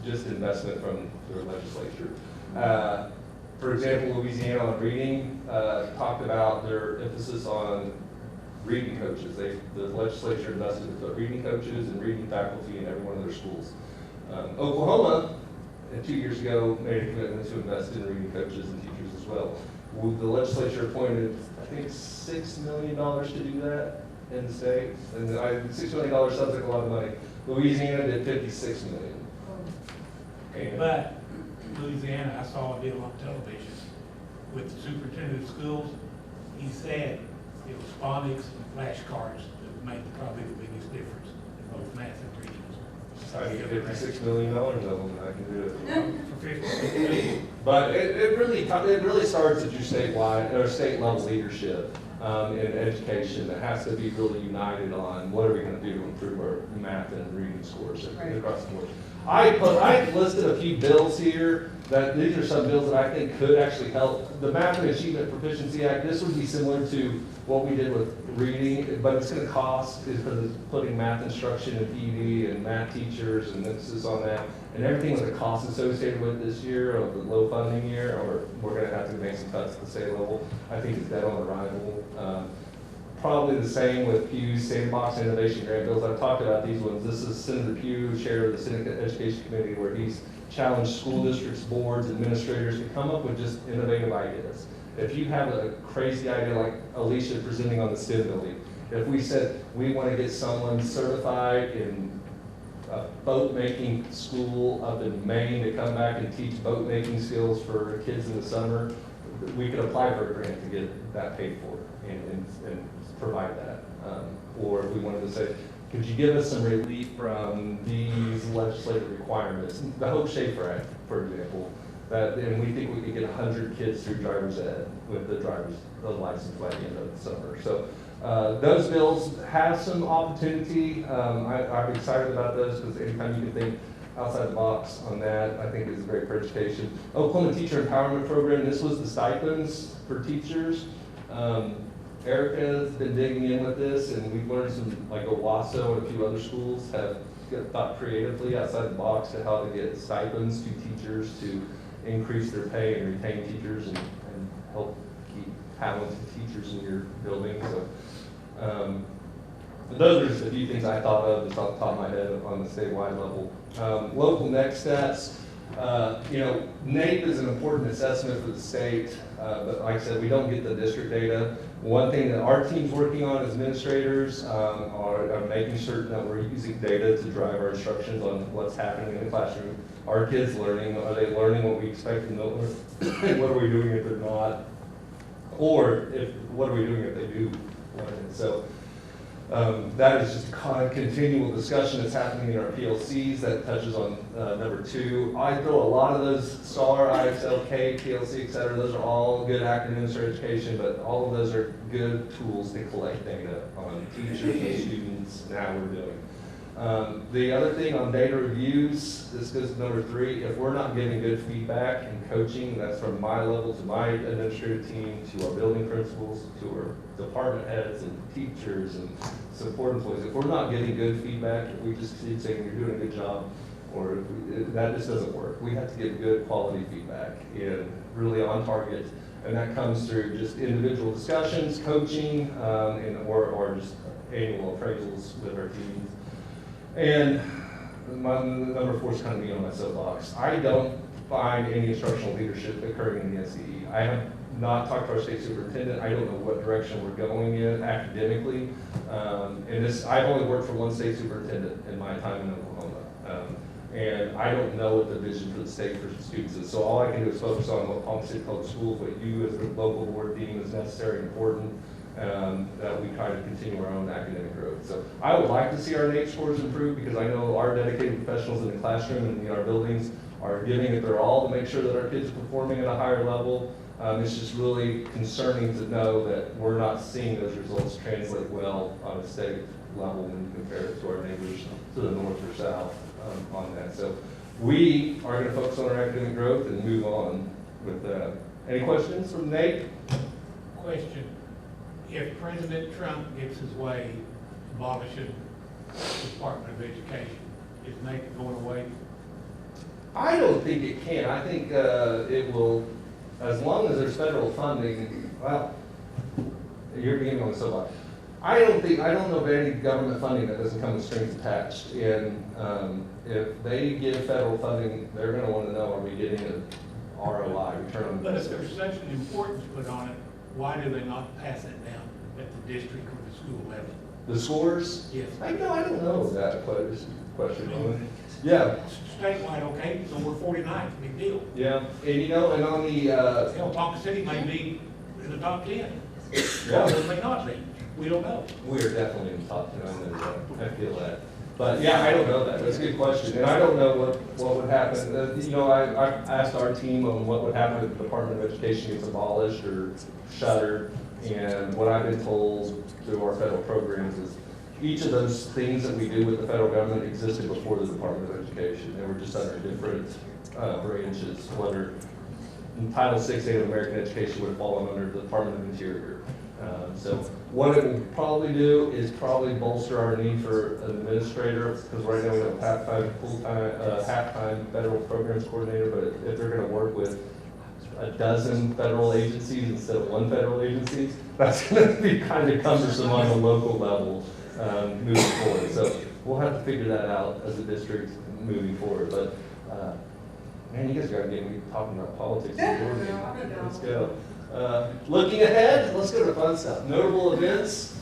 just investment from their legislature. For example, Louisiana on reading talked about their emphasis on reading coaches. The legislature invested to put reading coaches and reading faculty in every one of their schools. Oklahoma, 2 years ago, made a commitment to invest in reading coaches and teachers as well. The legislature appointed, I think, $6 million to do that in the state. And $6 million sounds like a lot of money. Louisiana did $56 million. And But Louisiana, I saw a deal on television with the superintendent of schools. He said it was phonics and flashcards that made probably the biggest difference in both math and reading. I can get $56 million of them, and I can do it. For 50 million. But it really starts at your statewide or state level leadership in education that has to be really united on what are we going to do to improve our math and reading scores across the board. I listed a few bills here that these are some bills that I think could actually help. The Math and Achievement Proficiency Act, this would be similar to what we did with reading, but it's going to cost because it's putting math instruction and PD and math teachers and emphasis on that, and everything with the cost associated with this year of the low funding year, or we're going to have to make some cuts at the state level. I think it's dead on arrival. Probably the same with Pew's Sandbox Innovation Grant bills. I've talked about these ones. This is Senator Pew, chair of the Senate Education Committee, where he's challenged school districts, boards, administrators to come up with just innovative ideas. If you have a crazy idea like Alicia presenting on the STEM building, if we said we want to get someone certified in a boat making school up in Maine to come back and teach boat making skills for kids in the summer, we could apply for a grant to get that paid for and provide that. Or if we wanted to say, could you give us some relief from these legislative requirements? The Hope Schaefer Act, for example, and we think we could get 100 kids through driver's ed with the license by the end of the summer. So those bills have some opportunity. I'm excited about those because anytime you can think outside the box on that, I think is great for education. Oklahoma Teacher Empowerment Program, this was the stipends for teachers. Erica's been digging in with this, and we've learned some, like Owasso and a few other schools have thought creatively outside the box to how to get stipends to teachers to increase their pay and retain teachers and help keep talented teachers in your building. So those are just a few things I thought of just off the top of my head on the statewide level. Local next steps. NAEP is an important assessment for the state, but like I said, we don't get the district data. One thing that our team's working on as administrators are making certain that we're using data to drive our instructions on what's happening in the classroom. Are kids learning? Are they learning what we expect them to learn? What are we doing if they're not? Or what are we doing if they do learn it? So that is just a continual discussion that's happening in our PLCs that touches on number 2. I throw a lot of those STAR, IXLK, PLC, et cetera. Those are all good acronyms for education, but all of those are good tools to collect data on teachers and students and how we're doing. The other thing on data reviews, this goes to number 3, if we're not getting good feedback and coaching, that's from my level to my administrative team, to our building principals, to our department heads and teachers and support employees, if we're not getting good feedback, if we just keep saying you're doing a good job, or that just doesn't work. We have to get good quality feedback and really on target, and that comes through just individual discussions, coaching, or just annual appraisals with our teams. And my number 4 is kind of me on my soapbox. I don't find any instructional leadership occurring in the NCE. I have not talked to our state superintendent. I don't know what direction we're going in academically. I've only worked for one state superintendent in my time in Oklahoma. And I don't know what the vision for the state for students is. So all I can do is focus on what Ponca City Public Schools, what you as the local board deem is necessary and important, that we try to continue our own academic growth. So I would like to see our NAEP scores improve, because I know our dedicated professionals in the classroom and in our buildings are giving it their all to make sure that our kids are performing at a higher level. It's just really concerning to know that we're not seeing those results translate well on a state level when you compare it to our neighbors to the north or south on that. So we are going to focus on our academic growth and move on with that. Any questions from Nate? Question. If President Trump gets his way abolishing the Department of Education, is NAEP going away? I don't think it can. I think it will, as long as there's federal funding. Well, you're beginning on the soapbox. I don't know of any government funding that doesn't come with strings attached. And if they give federal funding, they're going to want to know, are we getting an ROI, return on investment? But if there's such an importance put on it, why do they not pass it down at the district or the school level? The scores? Yes. I don't know that question. Yeah. Statewide, okay, so we're 49th, big deal. Yeah, and and on the Hell, Ponca City may be in the top 10. Yeah. Or it may not be. We don't know. We are definitely in the top 10. I feel that. But yeah, I don't know that. That's a good question. And I don't know what would happen. I asked our team on what would happen if the Department of Education gets abolished or shuttered. And what I've been told through our federal programs is each of those things that we do with the federal government existed before the Department of Education. They were just under different branches, whether Title VI Native American Education would have fallen under the Department of Interior. So what it will probably do is probably bolster our need for an administrator, because right now we have a half-time federal programs coordinator, but if they're going to work with a dozen federal agencies instead of one federal agency, that's going to be kind of cumbersome on the local level moving forward. So we'll have to figure that out as a district moving forward. But man, you guys got to get me talking about politics. Let's go. Looking ahead, let's go to fun stuff. Notable events.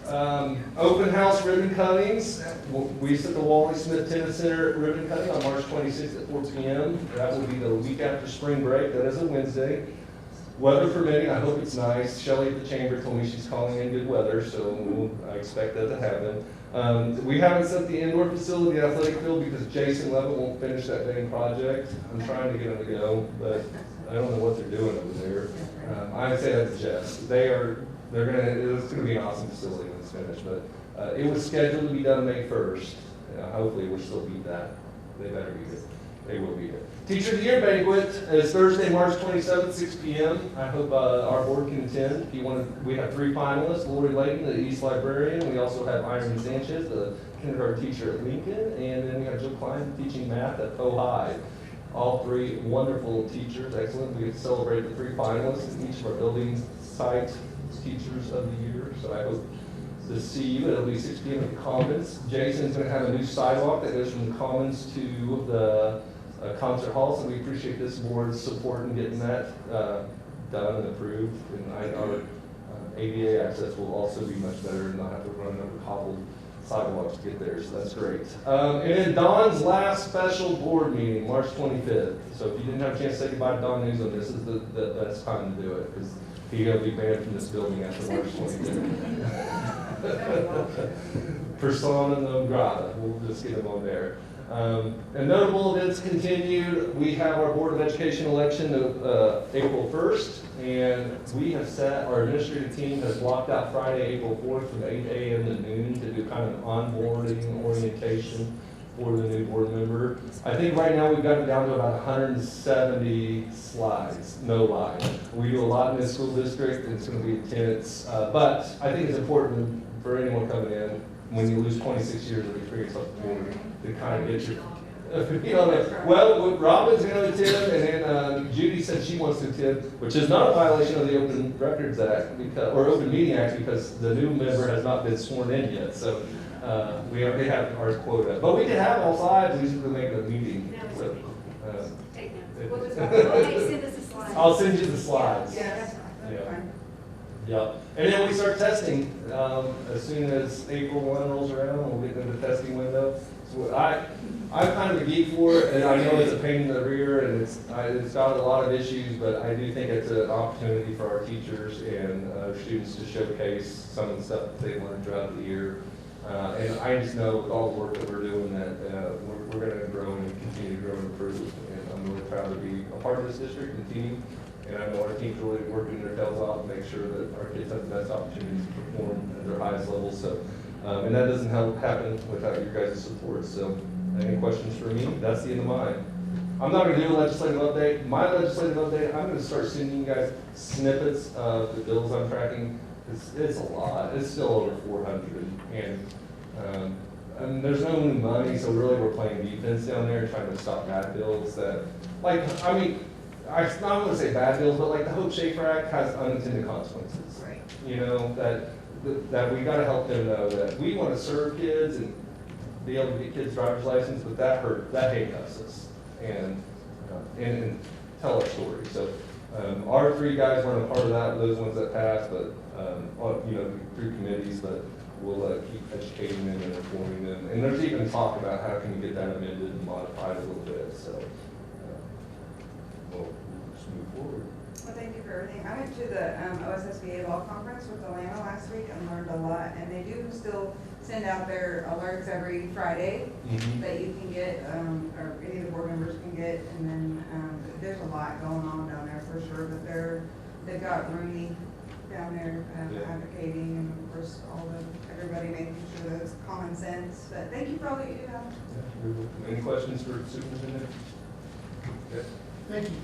Open house ribbon cuttings. We set the Wally Smith Tennis Center ribbon cutting on March 26th at 4 p.m. That will be the week after spring break. That is a Wednesday. Weather permitting, I hope it's nice. Shelly at the chamber told me she's calling in good weather, so I expect that to happen. We haven't set the indoor facility athletic field because Jason Levitt won't finish that dang project. I'm trying to get him to go, but I don't know what they're doing over there. I say that's a jest. It's gonna be an awesome facility when it's finished, but it was scheduled to be done May 1st. Hopefully we'll still beat that. They better beat it. They will beat it. Teacher of the Year banquet is Thursday, March 27th, 6 p.m. I hope our board can attend. If you want to, we have 3 finalists: Lori Layton, the East Librarian. We also have Irene Sanchez, the kindergarten teacher at Lincoln, and then we have Joe Klein teaching math at High. All 3 wonderful teachers, excellent. We get to celebrate the 3 finalists in each of our building site teachers of the year. So I hope to see you. It'll be 6 p.m. at the Commons. Jason's going to have a new sidewalk that goes from the Commons to the concert hall, so we appreciate this board's support in getting that done and approved. And our ADA access will also be much better and not have to run over cobbled sidewalks to get there, so that's great. And then Don's last special board meeting, March 25th. So if you didn't have a chance to say goodbye to Don Newsom, this is the best time to do it, because he's going to be banned from this building after March 25th. Persona non grata, we'll just get them on there. And notable events continued. We have our Board of Education election of April 1st, and we have set, our administrative team has blocked out Friday, April 4th from 8 a.m. to noon to do kind of onboarding orientation for the new board member. I think right now we've got it down to about 170 slides, no lie. We do a lot in this school district, and it's going to be intense, but I think it's important for anyone coming in, when you lose 26 years of experience on the board, to kind of get your, well, Robin's going to attend, and then Judy said she wants to attend, which is not a violation of the Open Records Act, or Open Meeting Act, because the new member has not been sworn in yet, so we already have our quota. But we can have all slides, we just have to make a meeting. So, I'll send you the slides. Yeah. Yep. And then we start testing, as soon as April 1 rolls around, we'll get into the testing window. So I'm kind of a geek for it, and I know it's a pain in the rear, and it's got a lot of issues, but I do think it's an opportunity for our teachers and students to showcase some of the stuff that they've learned throughout the year. And I just know with all the work that we're doing that we're going to grow and continue to grow and improve. And I'm really proud to be a part of this district and team. And I know our team's really working their tails off to make sure that our kids have the best opportunities to perform at their highest level. So, and that doesn't happen without your guys' support. So, any questions for me? That's the end of mine. I'm not going to do a legislative update. My legislative update, I'm going to start sending you guys snippets of the bills I'm tracking. It's a lot. It's still over 400. And there's no new money, so really we're playing defense down there, trying to stop bad bills that, like, I mean, I'm not going to say bad bills, but like the Hope Schaefer Act has unintended consequences. Right. You know, that we got to help them know that we want to serve kids and be able to get kids' driver's license, but that handcuffs us and tell our story. So our 3 guys weren't a part of that, those ones that passed, but you know, through committees, but we'll keep educating them and informing them. And there's even talk about how can we get that amended and modified a little bit. So we'll just move forward. Well, thank you for everything. I went to the OSSBA Law Conference with Atlanta last week and learned a lot. And they do still send out their alerts every Friday that you can get, or any of the board members can get. And then there's a lot going on down there for sure. But they've got Rooney down there advocating, and of course everybody making sure that it's common sense. But thank you for all that you do. Yeah, any questions for Superintendent? Okay. Thank you.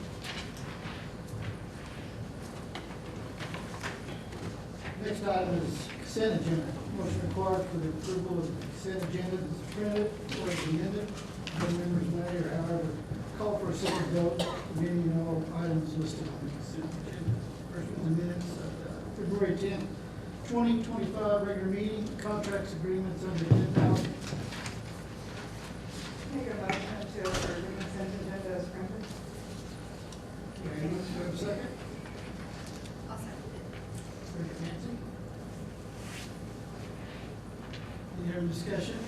Next item is consent agenda. Motion required for the approval of the consent agenda as printed or as amended. Board members may or however call for a second vote, meaning all items listed on the consent agenda. First one, the minutes of February 10th, 2025 regular meeting, contracts agreements under 10,000. Make a motion to approve the consent agenda as printed. Do you have a second? I'll second Second, Nancy. Any other discussion?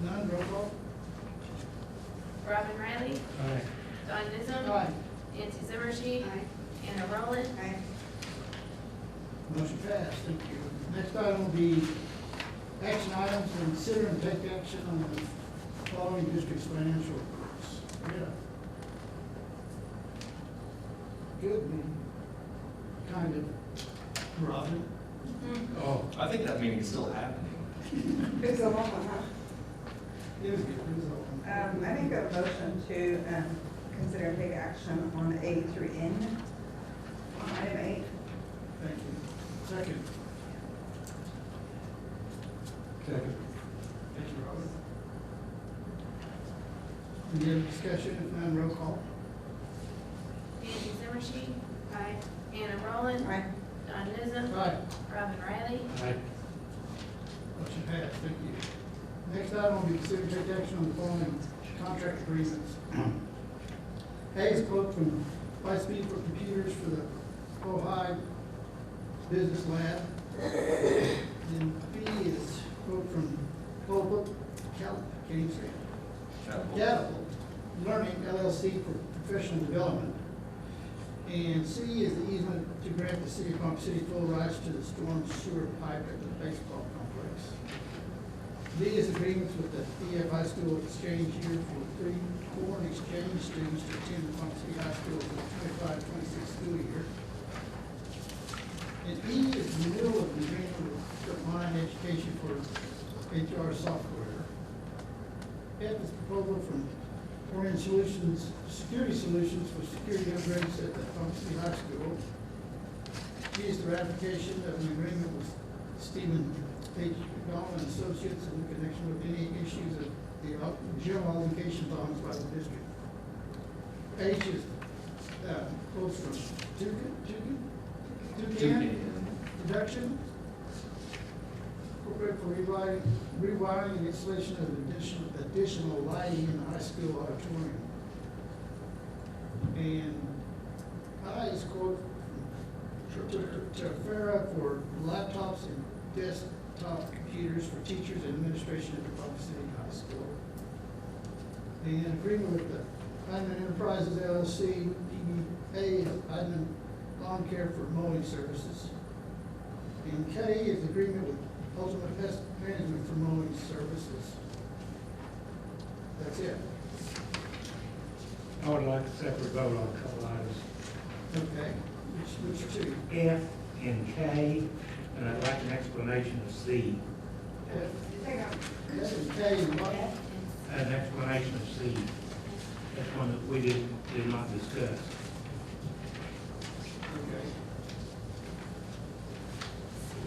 None, roll call. Robin Riley. Aye. Don Newsom. Aye. Nancy Zimmershed. Anna Roland. Aye. Motion passed, thank you. Next item will be action items, and consider and take action on the following district's financial reports. Yeah. Good, meeting. Kind of. Robin? Oh, I think that meeting's still happening. It's a long one, huh? It was good, it was all. I make a motion to consider and take action on A through N on item 8. Thank you. Second. Second. Thank you, Robert. Any other discussion? If none, roll call. Nancy Zimmershed. Aye. Anna Roland. Aye. Don Newsom. Aye. Robin Riley. Aye. Motion passed, thank you. Next item will be consider and take action on the following contract agreements. A is quote from High Speed for Computers for the Ohio Business Lab. And B is quote from Global Catapult Learning LLC for professional development. And C is the easement to grant the city of Ponca City full rights to the storm sewer pipe at the baseball complex. D is agreements with the EF High School exchange year for 3 foreign exchange students to attend the Ponca City High School for the 25-26 school year. And E is renewal of the agreement with Mind Education for HR software. F is proposal from Orange Solutions, Security Solutions for security upgrades at the Ponca City High School. G is the ratification of an agreement with Stephen H. McDonald and Associates in connection with any issues of the general obligation bonds by the district. H is quotes from Toucan Production, corporate for rewiring and installation of additional lighting in the high school auditorium. And I is quote from Terfera for laptops and desktop computers for teachers and administration at the Ponca City High School. And agreement with the Hyman Enterprises LLC, DBA Hyman Lawn Care for mowing services. And K is agreement with Ultimate Pest Management for mowing services. That's it. I would like a separate vote on a couple items. Okay, which two? F and K, and I'd like an explanation of C. F and K and what? An explanation of C. That's one that we did not discuss. Okay.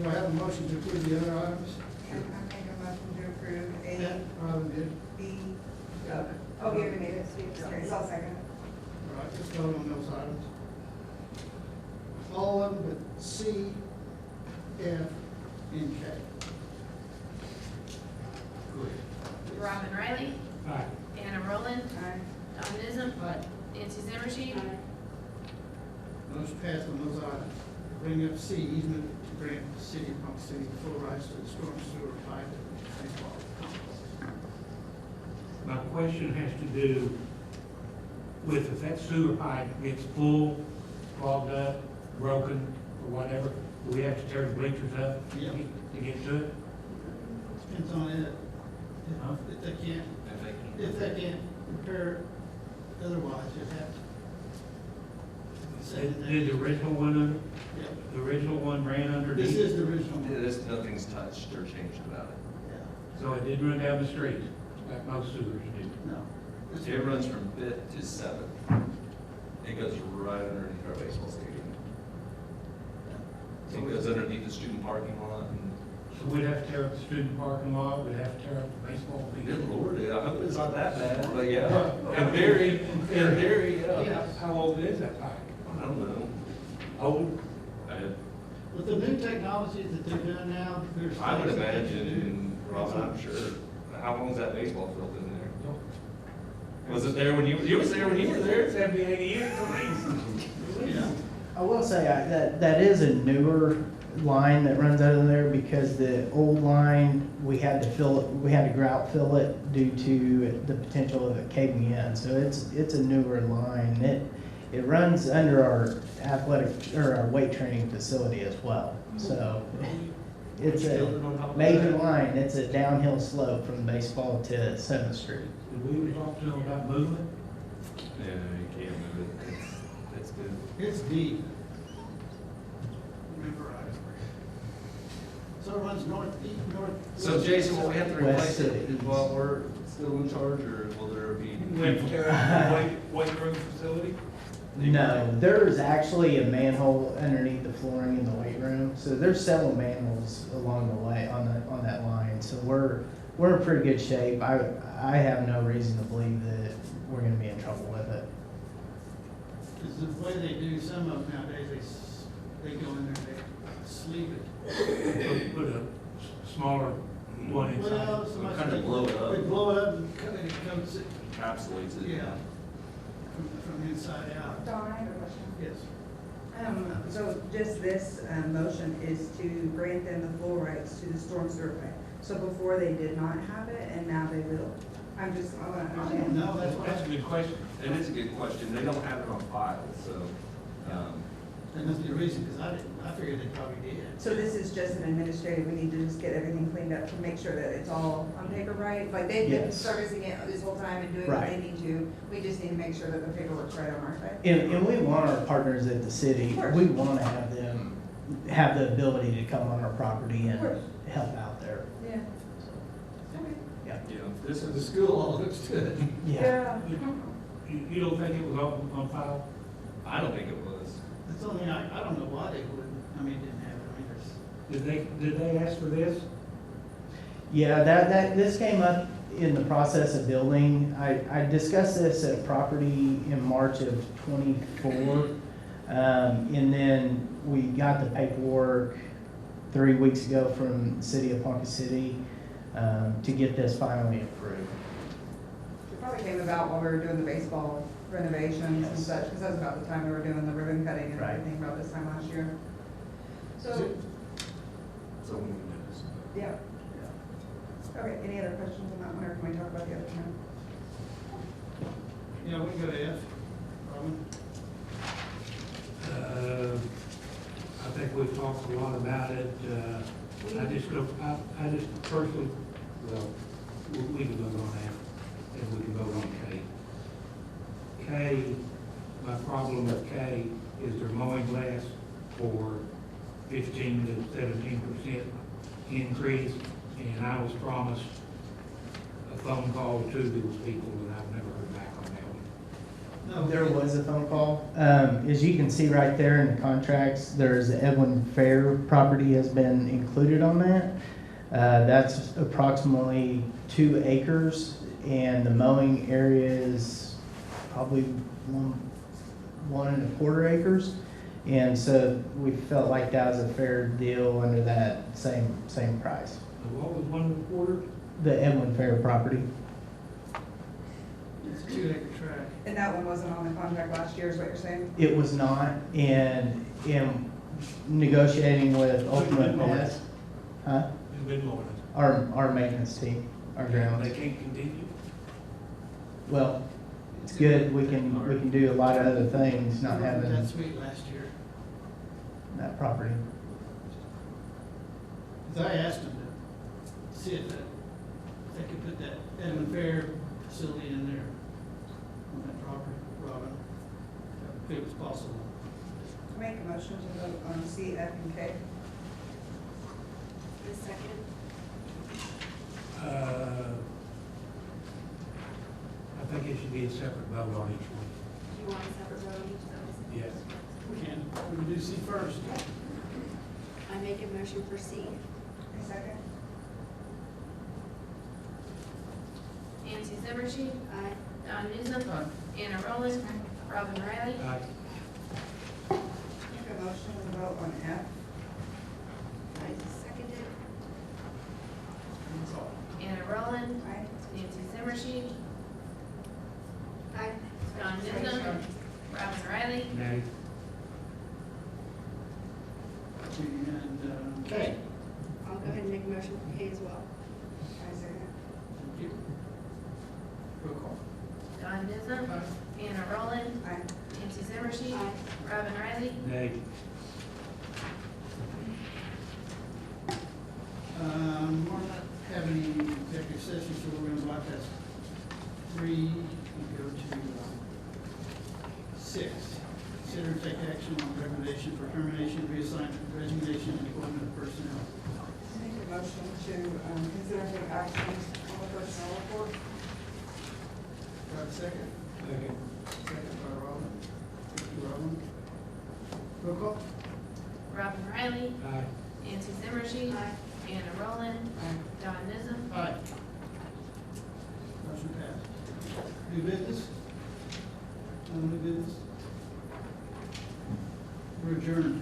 Do I have a motion to approve the other items? I make a motion to approve Yeah, A, Robin did. B. Oh, you already made it. Okay, so I'll second. All right, let's vote on those items. All of them but C, F, and K. Good. Robin Riley, Aye. Anna Roland, Aye. Don Newsom, Aye. Nancy Zimmershed, Motion passed on those items. Bring up C, easement to grant the city of Ponca City full rights to the storm sewer pipe at baseball complex. My question has to do with if that sewer pipe gets full, clogged up, broken, or whatever, do we have to tear the bleachers up Yeah. to get to it? Depends on it. Huh? If they can't repair it, otherwise you'd have to. Did the original one under, Yeah. the original one ran underneath? This is the original one. Nothing's touched or changed about it. Yeah. So it did run down the street, like most sewers do? No. This It one- runs from 5th to 7th. It goes right underneath our baseball stadium. It goes underneath the student parking lot. And So we'd have to tear up the student parking lot, we'd have to tear up the baseball field. good Lord, I hope it's not that bad, but yeah. In theory, yeah. How old is that pipe? I don't know. Old? With the new technologies that they're doing now, there's. I would things that they can imagine, do. Robin, I'm sure. How long's that baseball field in there? Was it there when you was there when you were there? 70, 80 years at least. Yeah. I will say that is a newer line that runs out of there because the old line, we had to grout fill it due to the potential of it caving in. So it's a newer line. It runs under our athletic, or our weight training facility as well. So it's a major line. It's a downhill slope from baseball to 7th Street. Did we talk to them about movement? Yeah, you can't move it. It's good. It's deep. Remember, so it runs north. So Jason, will we have to replace West it City. while we're still in charge, or will there be? We have to tear up the weight room facility? No, there's actually a manhole underneath the flooring in the weight room. So there's several manholes along the way on that line. So we're in pretty good shape. I have no reason to believe that we're going to be in trouble with it. Because the way they do some of them nowadays, they go in there, they sleeve it. Put a smaller one inside. Well, so much Kind of they- blow it up. They blow it up and cut it, it comes, Encapsulates it. yeah, from inside out. Dawn, I have a question. Yes. So just this motion is to grant them the full rights to the storm sewer pipe. So before they did not have it, and now they will. I want to I don't understand. know, that's what That's a good question. It is a good question. They don't have it on file, so, That must be the reason, because I figured they probably did. So this is just an administrative, we need to just get everything cleaned up to make sure that it's all on paper right? Like they've been Yes. servicing it this whole time and doing what they Right. need to. We just need to make sure that the paperwork's right on our side. And we want our partners at the city, Of course. we want to have them have the ability to come on our property and Of course. help out there. Yeah. Yeah. You know, this The is, school all looks good. Yeah. You don't think it was on file? I don't think it was. That's the only thing, I don't know why they wouldn't, I mean, didn't have it, I mean, there's. Did they ask for this? Yeah, this came up in the process of building. I discussed this at property in March of '24. And then we got the paperwork 3 weeks ago from the city of Ponca City, to get this finally approved. It probably came about while we were doing the baseball renovations and Yes. such, because that was about the time we were doing the ribbon cutting and Right. everything about this time last year. So, So when we do this. yeah. Okay, any other questions on that one, or can we talk about the other one? Yeah, we can go to F. Robin? I think we've talked a lot about it. I just personally, well, we can vote on that, and we can vote on K. K, my problem with K is they're mowing less for 15 to 17% increase, and I was promised a phone call to those people, and I've never heard back on that one. No. There was a phone call. As you can see right there in the contracts, there's the Edwin Fair property has been included on that. That's approximately 2 acres, and the mowing area is probably 1.25 acres. And so we felt like that was a fair deal under that same price. So what was 1.25? The Edwin Fair property. It's a 2 acre tract. And that one wasn't on the contract last year, is what you're saying? It was not, and in negotiating with Ultimate Pest, huh? It's been mowing. Our maintenance team, our grounds. They can't continue? Well, it's good, we can do a lot of other things, not having That sweet last year. that property. Because I asked them to see if they could put that Edmund Fair facility in there on that property, Robin, if it was possible. Make a motion to vote on C, F, and K. The second. I think it should be a separate vote on each one. Do you want a separate vote on each of those? Yes. We can do C first. I make a motion for C. A second? Nancy Zimmershed. Aye. Don Newsom. Aye. Anna Roland. Robin Riley. Aye. Make a motion to vote on F. I seconded. That's all. Anna Roland. Aye. Nancy Zimmershed. Aye. Don Newsom. Robin Riley. Nay. And, K. I'll go ahead and make a motion for K as well. I second. Thank you. Roll call. Don Newsom. Anna Roland. Aye. Nancy Zimmershed. Robin Riley. Nay. We're not having any executive session, so we're gonna bypass 3 and go to 6. Consider and take action on recommendation for termination, reassignment, resignation, and appointment of personnel. Make a motion to consider taking action on the personnel report. Do I have a second? Second. Second by Robin. Thank you, Robin. Roll call? Robin Riley. Aye. Nancy Zimmershed. Anna Roland. Don Newsom. Aye. Motion passed. New business? No new business? We're adjourned.